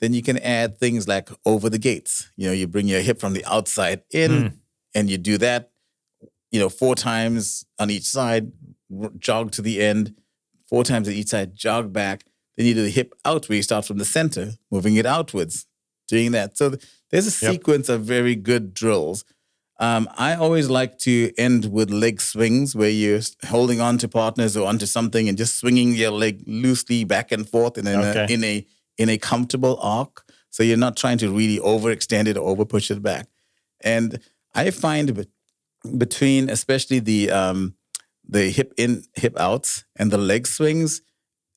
Then you can add things like over the gates. You bring your hip from the outside in, and you do that. 4 times on each side, jog to the end, 4 times on each side, jog back. Then you do the hip out where you start from the center, moving it outwards, doing that. So there's a sequence of very good drills. I always like to end with leg swings where you're holding on to partners or onto something and just swinging your leg loosely back and forth in a comfortable arc. So you're not trying to really overextend it or over push it back. And I find between especially the hip in, hip outs and the leg swings,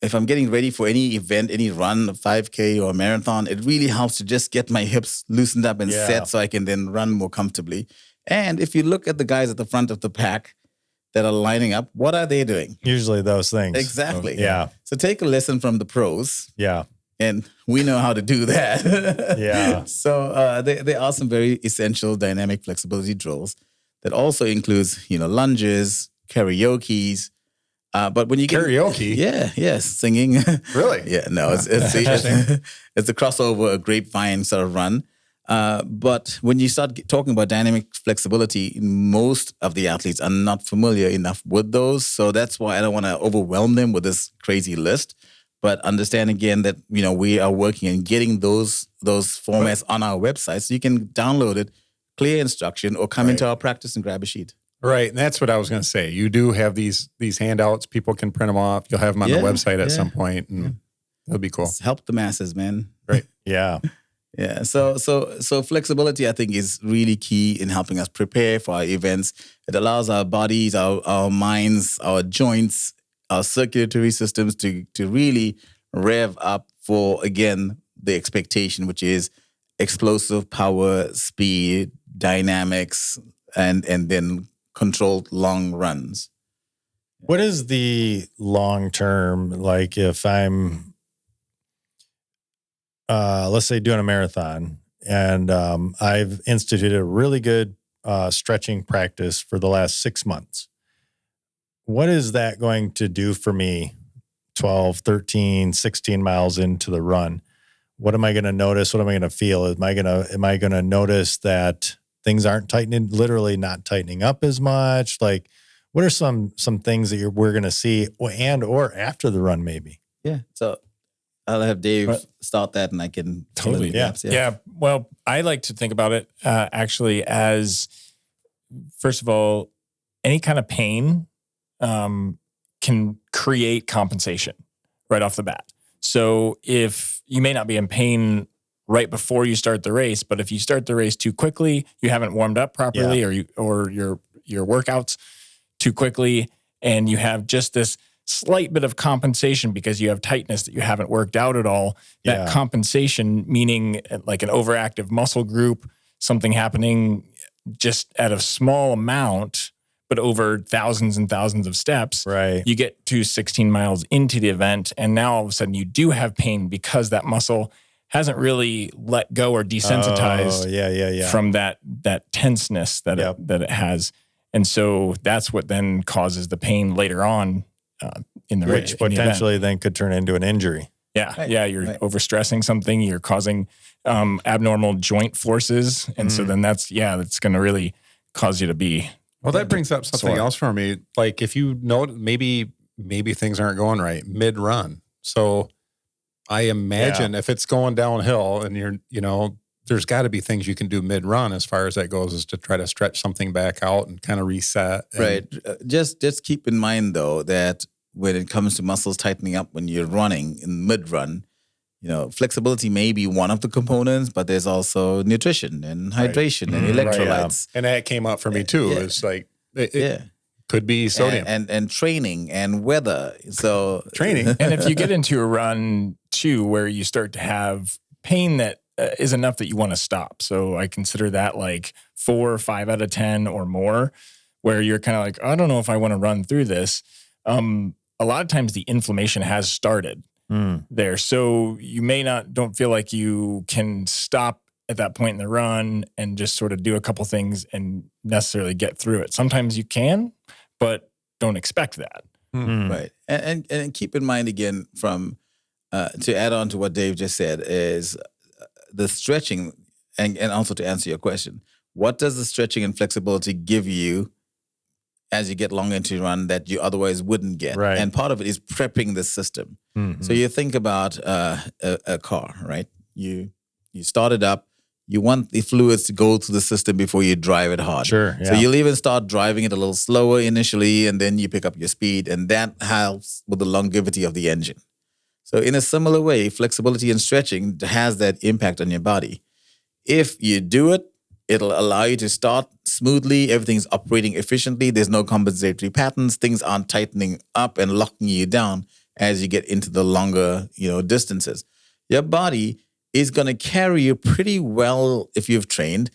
if I'm getting ready for any event, any run, a 5K or a marathon, it really helps to just get my hips loosened up and set so I can then run more comfortably. And if you look at the guys at the front of the pack that are lining up, what are they doing? Usually those things. Exactly. Yeah. So take a lesson from the pros. Yeah. And we know how to do that. Yeah. So there are some very essential dynamic flexibility drills that also includes, lunges, karaoke's. But when you get karaoke, singing. Really? Yeah, no, it's a crossover, a grapevine sort of run. But when you start talking about dynamic flexibility, most of the athletes are not familiar enough with those. So that's why I don't want to overwhelm them with this crazy list. But understand again that we are working and getting those formats on our website, so you can download it. Clear instruction, or come into our practice and grab a sheet. Right. And that's what I was going to say. You do have these handouts. People can print them off. You'll have them on the website at some point, and that'll be cool. Help the masses, man. Right. Yeah. Yeah. So flexibility, I think, is really key in helping us prepare for our events. It allows our bodies, our minds, our joints, our circulatory systems to really rev up for, again, the expectation, which is explosive power, speed, dynamics, and then controlled long runs. What is the long term, like if I'm, let's say, doing a marathon and I've instituted a really good stretching practice for the last 6 months? What is that going to do for me 12, 13, 16 miles into the run? What am I going to notice? What am I going to feel? Am I going to notice that things aren't tightening, literally not tightening up as much? Like, what are some things that we're going to see or after the run maybe? Yeah. So I'll have Dave start that, and I can totally. Yeah. Well, I like to think about it actually as, first of all, any kind of pain can create compensation right off the bat. So if you may not be in pain right before you start the race, but if you start the race too quickly, you haven't warmed up properly, or your workouts too quickly, and you have just this slight bit of compensation because you have tightness that you haven't worked out at all. That compensation, meaning like an overactive muscle group, something happening just at a small amount, but over thousands and thousands of steps, right? You get to 16 miles into the event, and now all of a sudden you do have pain because that muscle hasn't really let go or desensitized from that tenseness that it has. And so that's what then causes the pain later on in the race. Which potentially then could turn into an injury. Yeah. Right. Yeah. You're overstressing something. You're causing abnormal joint forces. And so then that's going to really cause you to be. Well, that brings up something else for me. Like if you know, maybe things aren't going right mid-run. So I imagine if it's going downhill and there's got to be things you can do mid-run as far as that goes, is to try to stretch something back out and kind of reset. Right. Just keep in mind, though, that when it comes to muscles tightening up when you're running in mid-run, flexibility may be one of the components, but there's also nutrition and hydration and electrolytes. And that came up for me too. Yeah. It's like, it could be sodium and training and weather. So training. And if you get into a run too, where you start to have pain that is enough that you want to stop. So I consider that like 4 or 5 out of 10 or more, where you're kind of like, I don't know if I want to run through this. A lot of times the inflammation has started there. So you don't feel like you can stop at that point in the run and just sort of do a couple things and necessarily get through it. Sometimes you can, but don't expect that. Right. And keep in mind again, from to add on to what Dave just said, is the stretching, and also to answer your question, what does the stretching and flexibility give you as you get longer into your run that you otherwise wouldn't get? Right. And part of it is prepping the system. So you think about a car, right? You start it up. You want the fluids to go through the system before you drive it hard. Sure. Yeah. So you'll even start driving it a little slower initially, and then you pick up your speed, and that helps with the longevity of the engine. So in a similar way, flexibility and stretching has that impact on your body. If you do it, it'll allow you to start smoothly. Everything's operating efficiently. There's no compensatory patterns. Things aren't tightening up and locking you down as you get into the longer, distances. Your body is going to carry you pretty well if you've trained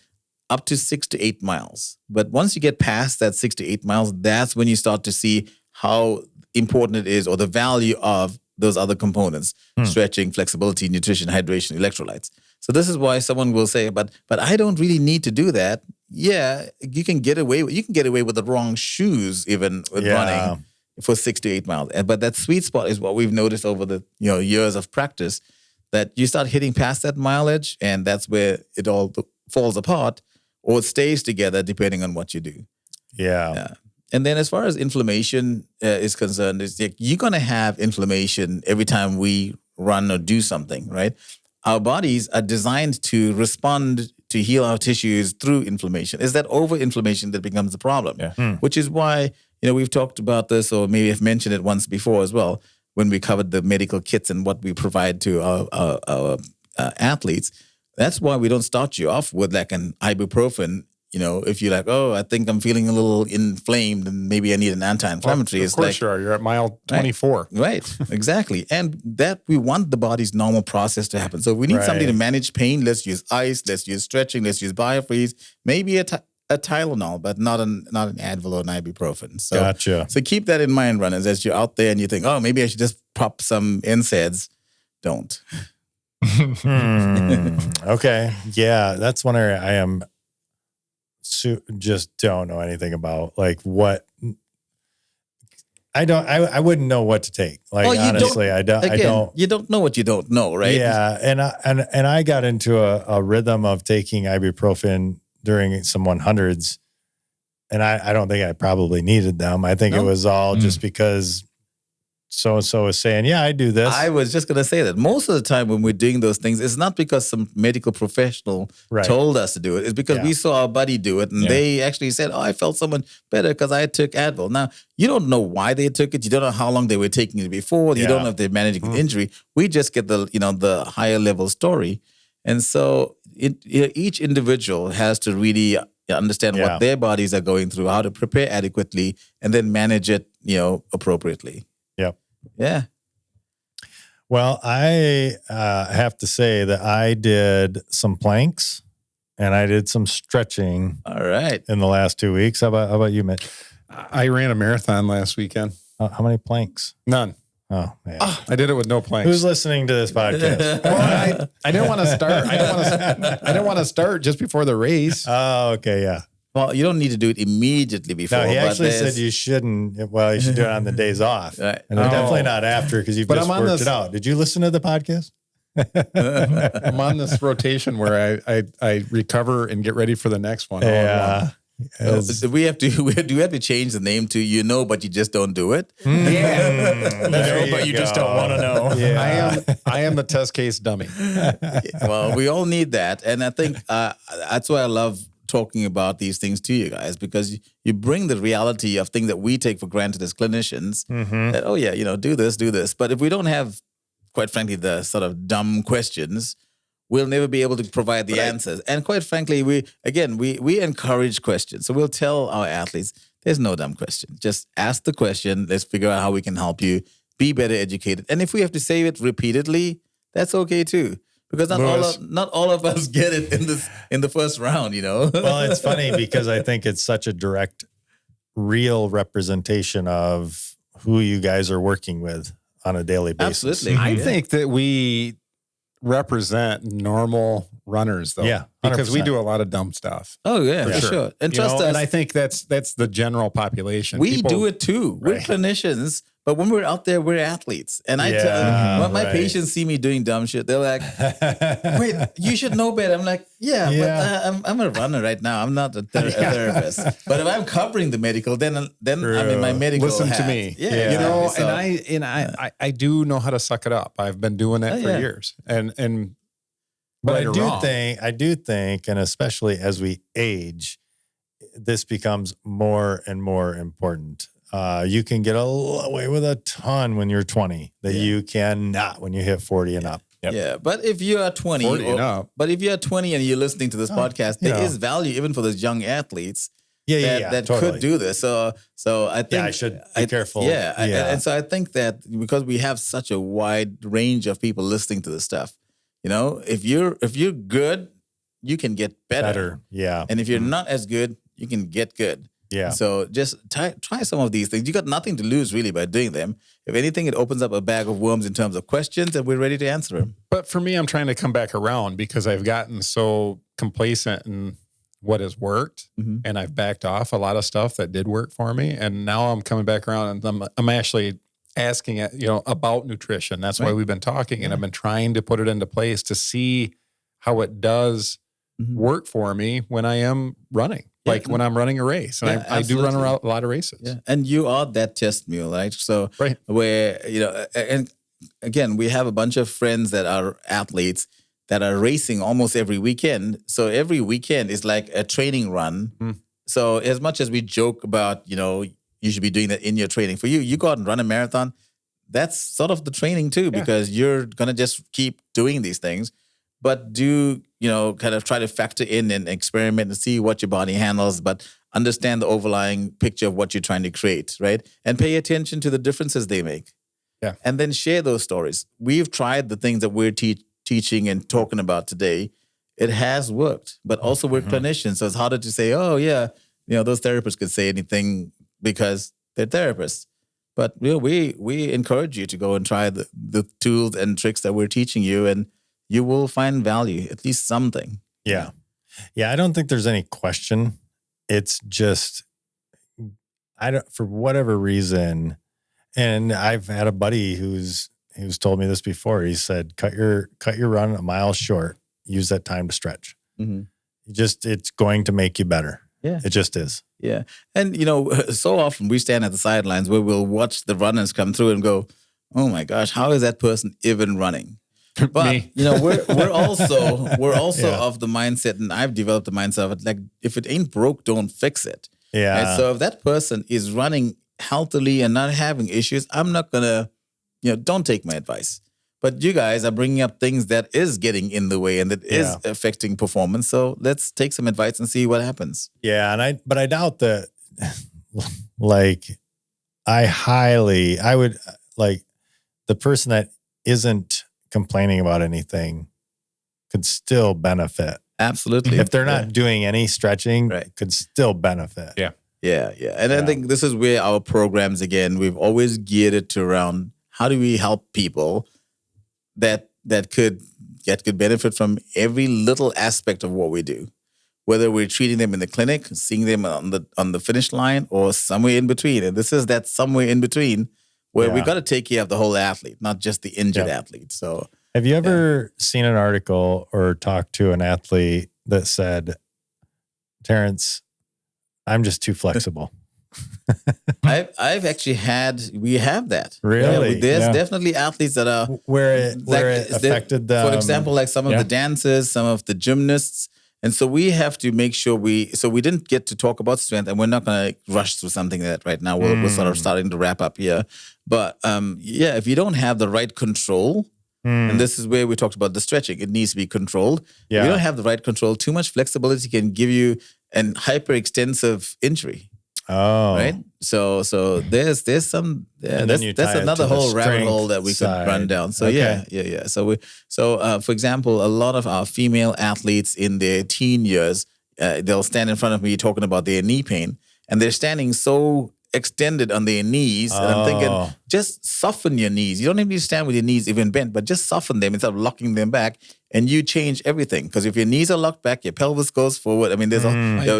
up to 6 to 8 miles. But once you get past that 6 to 8 miles, that's when you start to see how important it is, or the value of those other components: stretching, flexibility, nutrition, hydration, electrolytes. So this is why someone will say, but I don't really need to do that. Yeah, you can get away with the wrong shoes even with running for 6 to 8 miles. But that sweet spot is what we've noticed over the years of practice, that you start hitting past that mileage, and that's where it all falls apart, or it stays together depending on what you do. Yeah. And then as far as inflammation is concerned, it's like you're going to have inflammation every time we run or do something, right? Our bodies are designed to respond to heal our tissues through inflammation. It's that over-inflammation that becomes the problem, which is why, we've talked about this, or maybe I've mentioned it once before as well, when we covered the medical kits and what we provide to our athletes. That's why we don't start you off with like an ibuprofen. If you're like, oh, I think I'm feeling a little inflamed and maybe I need an anti-inflammatory. Of course you are. You're at mile 24. Right, exactly. And that we want the body's normal process to happen. So if we need something to manage pain, let's use ice, let's use stretching, let's use biofreeze, maybe a Tylenol, but not an Advil or an ibuprofen. So, gotcha. So keep that in mind, runners, as you're out there and you think, oh, maybe I should just pop some NSAIDs. Don't. Okay. Yeah, that's one area I am just don't know anything about. Like what I wouldn't know what to take. Like honestly, I don't. You don't know what you don't know, right? Yeah, and I got into a rhythm of taking ibuprofen during some 100s, and I don't think I probably needed them. I think it was all just because so-and-so is saying, yeah, I do this. I was just going to say that most of the time when we're doing those things, it's not because some medical professional told us to do it. It's because we saw our buddy do it and they actually said, oh, I felt so much better because I took Advil. Now, you don't know why they took it. You don't know how long they were taking it before. You don't know if they're managing an injury. We just get the higher level story. And so each individual has to really understand what their bodies are going through, how to prepare adequately, and then manage it, appropriately. Yep. Yeah. Well, I have to say that I did some planks and I did some stretching. All right. In the last 2 weeks. How about you, Mitch? I ran a marathon last weekend. How many planks? None. Oh, man. I did it with no planks. Who's listening to this podcast? Well, I didn't want to start. I didn't want to start just before the race. Oh, okay. Yeah. Well, you don't need to do it immediately before. No, he actually said you shouldn't. Well, you should do it on the days off. Right. And definitely not after because you've just worked it out. Did you listen to the podcast? I'm on this rotation where I recover and get ready for the next one. Yeah. Do we have to change the name to but you just don't do it? But you just don't want to know. Yeah. I am the test case dummy. Well, we all need that. And I think that's why I love talking about these things to you guys, because you bring the reality of things that we take for granted as clinicians that, do this. But if we don't have, quite frankly, the sort of dumb questions, we'll never be able to provide the answers. And quite frankly, we encourage questions. So we'll tell our athletes, there's no dumb question. Just ask the question. Let's figure out how we can help you be better educated. And if we have to say it repeatedly, that's okay too. Because not all of us get it in the first round, Well, it's funny because I think it's such a direct, real representation of who you guys are working with on a daily basis. Absolutely. I think that we represent normal runners, though. Yeah, 100%. Because we do a lot of dumb stuff. Oh yeah, for sure. And trust us. And I think that's the general population. We do it too. We're clinicians. But when we're out there, we're athletes. And I tell them, when my patients see me doing dumb shit, they're like, wait, you should know better. I'm like, but I'm a runner right now. I'm not a therapist. But if I'm covering the medical, then I'm in my medical Listen to hat. me. Yeah. So, and I do know how to suck it up. I've been doing that for years. But I do think, and especially as we age, this becomes more and more important. You can get away with a ton when you're 20 that you cannot when you hit 40 and up. Yep. Yeah, but if you are 20, if you are 20 and you're listening to this podcast, there is value even for those young athletes that totally could do this. So I think I should be careful. And so I think that because we have such a wide range of people listening to this stuff, if you're good, you can get better. Yeah, and if you're not as good, you can get good. Yeah. So just try some of these things. You got nothing to lose really by doing them. If anything, it opens up a bag of worms in terms of questions, and we're ready to answer them. But for me, I'm trying to come back around because I've gotten so complacent in what has worked, and I've backed off a lot of stuff that did work for me. And now I'm coming back around, and I'm actually asking about nutrition. That's why we've been talking, and I've been trying to put it into place to see how it does work for me when I am running. Like when I'm running a race, and I do run a lot of races. Yeah. And you are that test mule, right? So where, and again, we have a bunch of friends that are athletes that are racing almost every weekend. So every weekend is like a training run. So as much as we joke about, you should be doing that in your training. For you go out and run a marathon. That's sort of the training too, because you're going to just keep doing these things. but do, kind of try to factor in and experiment and see what your body handles, but understand the overlying picture of what you're trying to create, right? And pay attention to the differences they make. Yeah. And then share those stories. We've tried the things that we're teaching and talking about today. It has worked, but also we're clinicians. So it's harder to say, oh yeah, those therapists could say anything because they're therapists. But we encourage you to go and try the tools and tricks that we're teaching you, and you will find value, at least something. Yeah. Yeah. I don't think there's any question. It's just, for whatever reason, and I've had a buddy who's told me this before. He said, cut your run a mile short, use that time to stretch. Mm-hmm. It's going to make you better. Yeah. It just is. Yeah. And, so often we stand at the sidelines where we'll watch the runners come through and go, oh my gosh, how is that person even running? But, we're also of the mindset, and I've developed the mindset of it, like, if it ain't broke, don't fix it. Yeah. Right? So if that person is running healthily and not having issues, I'm not going to, don't take my advice. But you guys are bringing up things that is getting in the way and that is affecting performance. So let's take some advice and see what happens. Yeah. But I doubt that, like, I would, like, the person that isn't complaining about anything could still benefit. Absolutely. If they're not doing any stretching, Right. could still benefit. Yeah. Yeah. And I think this is where our programs, again, we've always geared it to around how do we help people that could benefit from every little aspect of what we do, whether we're treating them in the clinic, seeing them on the finish line, or somewhere in between. And this is that somewhere in between where we got to take care of the whole athlete, not just the injured athlete. So, have you ever seen an article or talked to an athlete that said, Terrence, I'm just too flexible? I've actually we have that. Really? Yeah, there's definitely athletes that are where it affected them. For example, like some of the dancers, some of the gymnasts. And so we have to make sure we didn't get to talk about strength, and we're not going to rush through something that right now we're sort of starting to wrap up here. But if you don't have the right control, and this is where we talked about the stretching, it needs to be controlled. Yeah. If you don't have the right control, too much flexibility can give you an hyperextensive injury. Oh, Right. So there's some, And then you that's tie it another to the whole rabbit strength hole that we could run side. down. So Okay. yeah. So for example, a lot of our female athletes in their teen years, they'll stand in front of me talking about their knee pain, and they're standing so extended on their knees. And I'm thinking, just soften your knees. You don't even need to stand with your knees even bent, but just soften them instead of locking them back. And you change everything, because if your knees are locked back, your pelvis goes forward. I mean, there's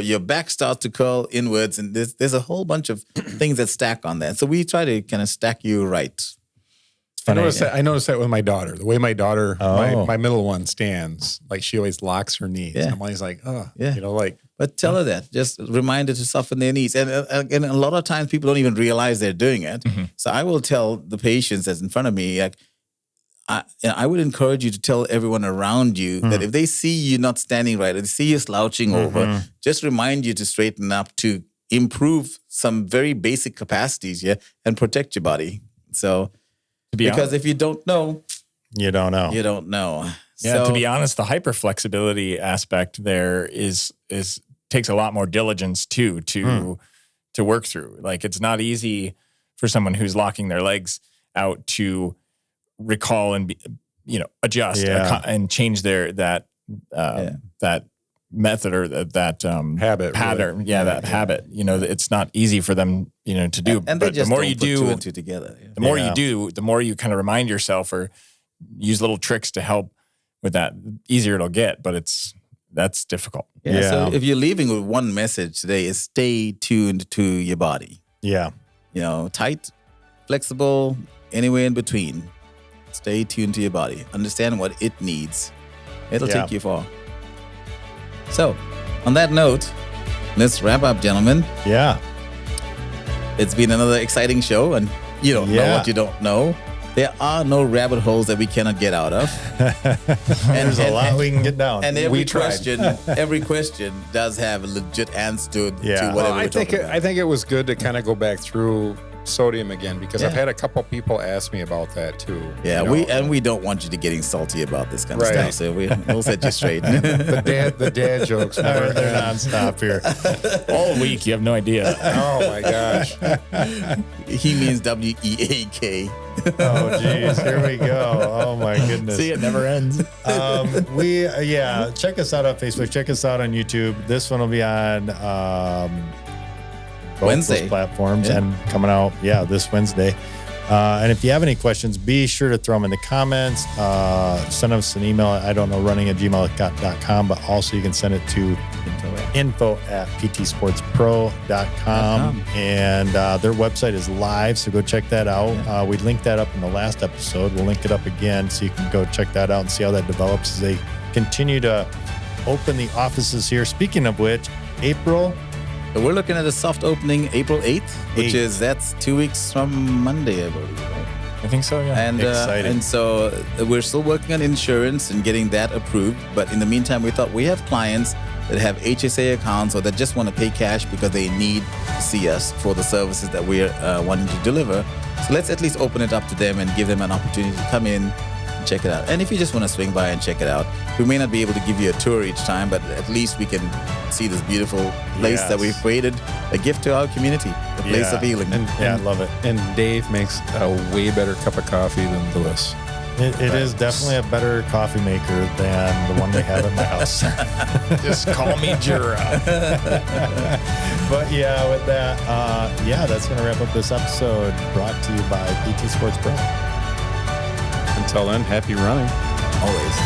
your back starts to curl inwards, and there's a whole bunch of things that stack on that. So we try to kind of stack you right. I noticed that with my daughter. The way my daughter, my middle one stands, like she always locks her knees. Yeah. I'm always like, Yeah. But tell her that. Just remind her to soften their knees. And a lot of times people don't even realize they're doing it. Mm-hmm. So I will tell the patients that's in front of me, like, I would encourage you to tell everyone around you that if they see you not standing right, or they see you slouching over, just remind you to straighten up, to improve some very basic capacities, and protect your body. So, because if you don't know, you don't know. you don't know. Yeah, So, to be honest, the hyperflexibility aspect there is takes a lot more diligence too to work through. Like, it's not easy for someone who's locking their legs out to recall and adjust and change that method or that habit pattern. really. That habit. It's not easy for them to do. and they But just the more don't you put do, two and two together. Yeah. the more you do, the more you kind of remind yourself or use little tricks to help with that, the easier it'll get. But that's difficult. Yeah. So if you're leaving with one message today, is stay tuned to your body. Yeah. Tight, flexible, anywhere in between. Stay tuned to your body. Understand what it needs. It'll take you far. So, on that note, let's wrap up, gentlemen. Yeah. It's been another exciting show, and you don't know what you don't know. There are no rabbit holes that we cannot get out of. There's a lot we can get down. And every question does have a legit answer to whatever we're talking about. I think it was good to kind of go back through sodium again because I've Yeah. had a couple people ask me about that too. Yeah, you know. we don't want you to getting salty about this kind of Right. stuff. So we'll set you straight. the dad jokes. They're nonstop here. All week, you have no idea. Oh my gosh. He means WEAK. Oh, geez. Here we go. Oh, my goodness. See, it never ends. Check us out on Facebook. Check us out on YouTube. This one will be on both Wednesday. those platforms Yeah. and coming out, this Wednesday. And if you have any questions, be sure to throw them in the comments. Send us an email at running@gmail.com, but also you can send it to info@ptsportspro.com. And their website is live, so go check that out. We linked that up in the last episode. We'll link it up again so you can go check that out and see how that develops as they continue to open the offices here. Speaking of which, April, So we're looking at a soft opening April 8th, which 8th. that's 2 weeks from Monday, I believe, right? I think so, yeah. Exciting. So we're still working on insurance and getting that approved. But in the meantime, we thought we have clients that have HSA accounts or that just want to pay cash because they need to see us for the services that we're wanting to deliver. So let's at least open it up to them and give them an opportunity to come in and check it out. And if you just want to swing by and check it out, we may not be able to give you a tour each time, but at least we can see this beautiful place that we've created, a gift to our community, a place of healing. I love it. And Dave makes a way better cup of coffee than Lewis. It is definitely a better coffee maker than the one we have at my house. Just call me Jura. But with that, that's going to wrap up this episode brought to you by PT Sports Pro. Until then, happy running. Always.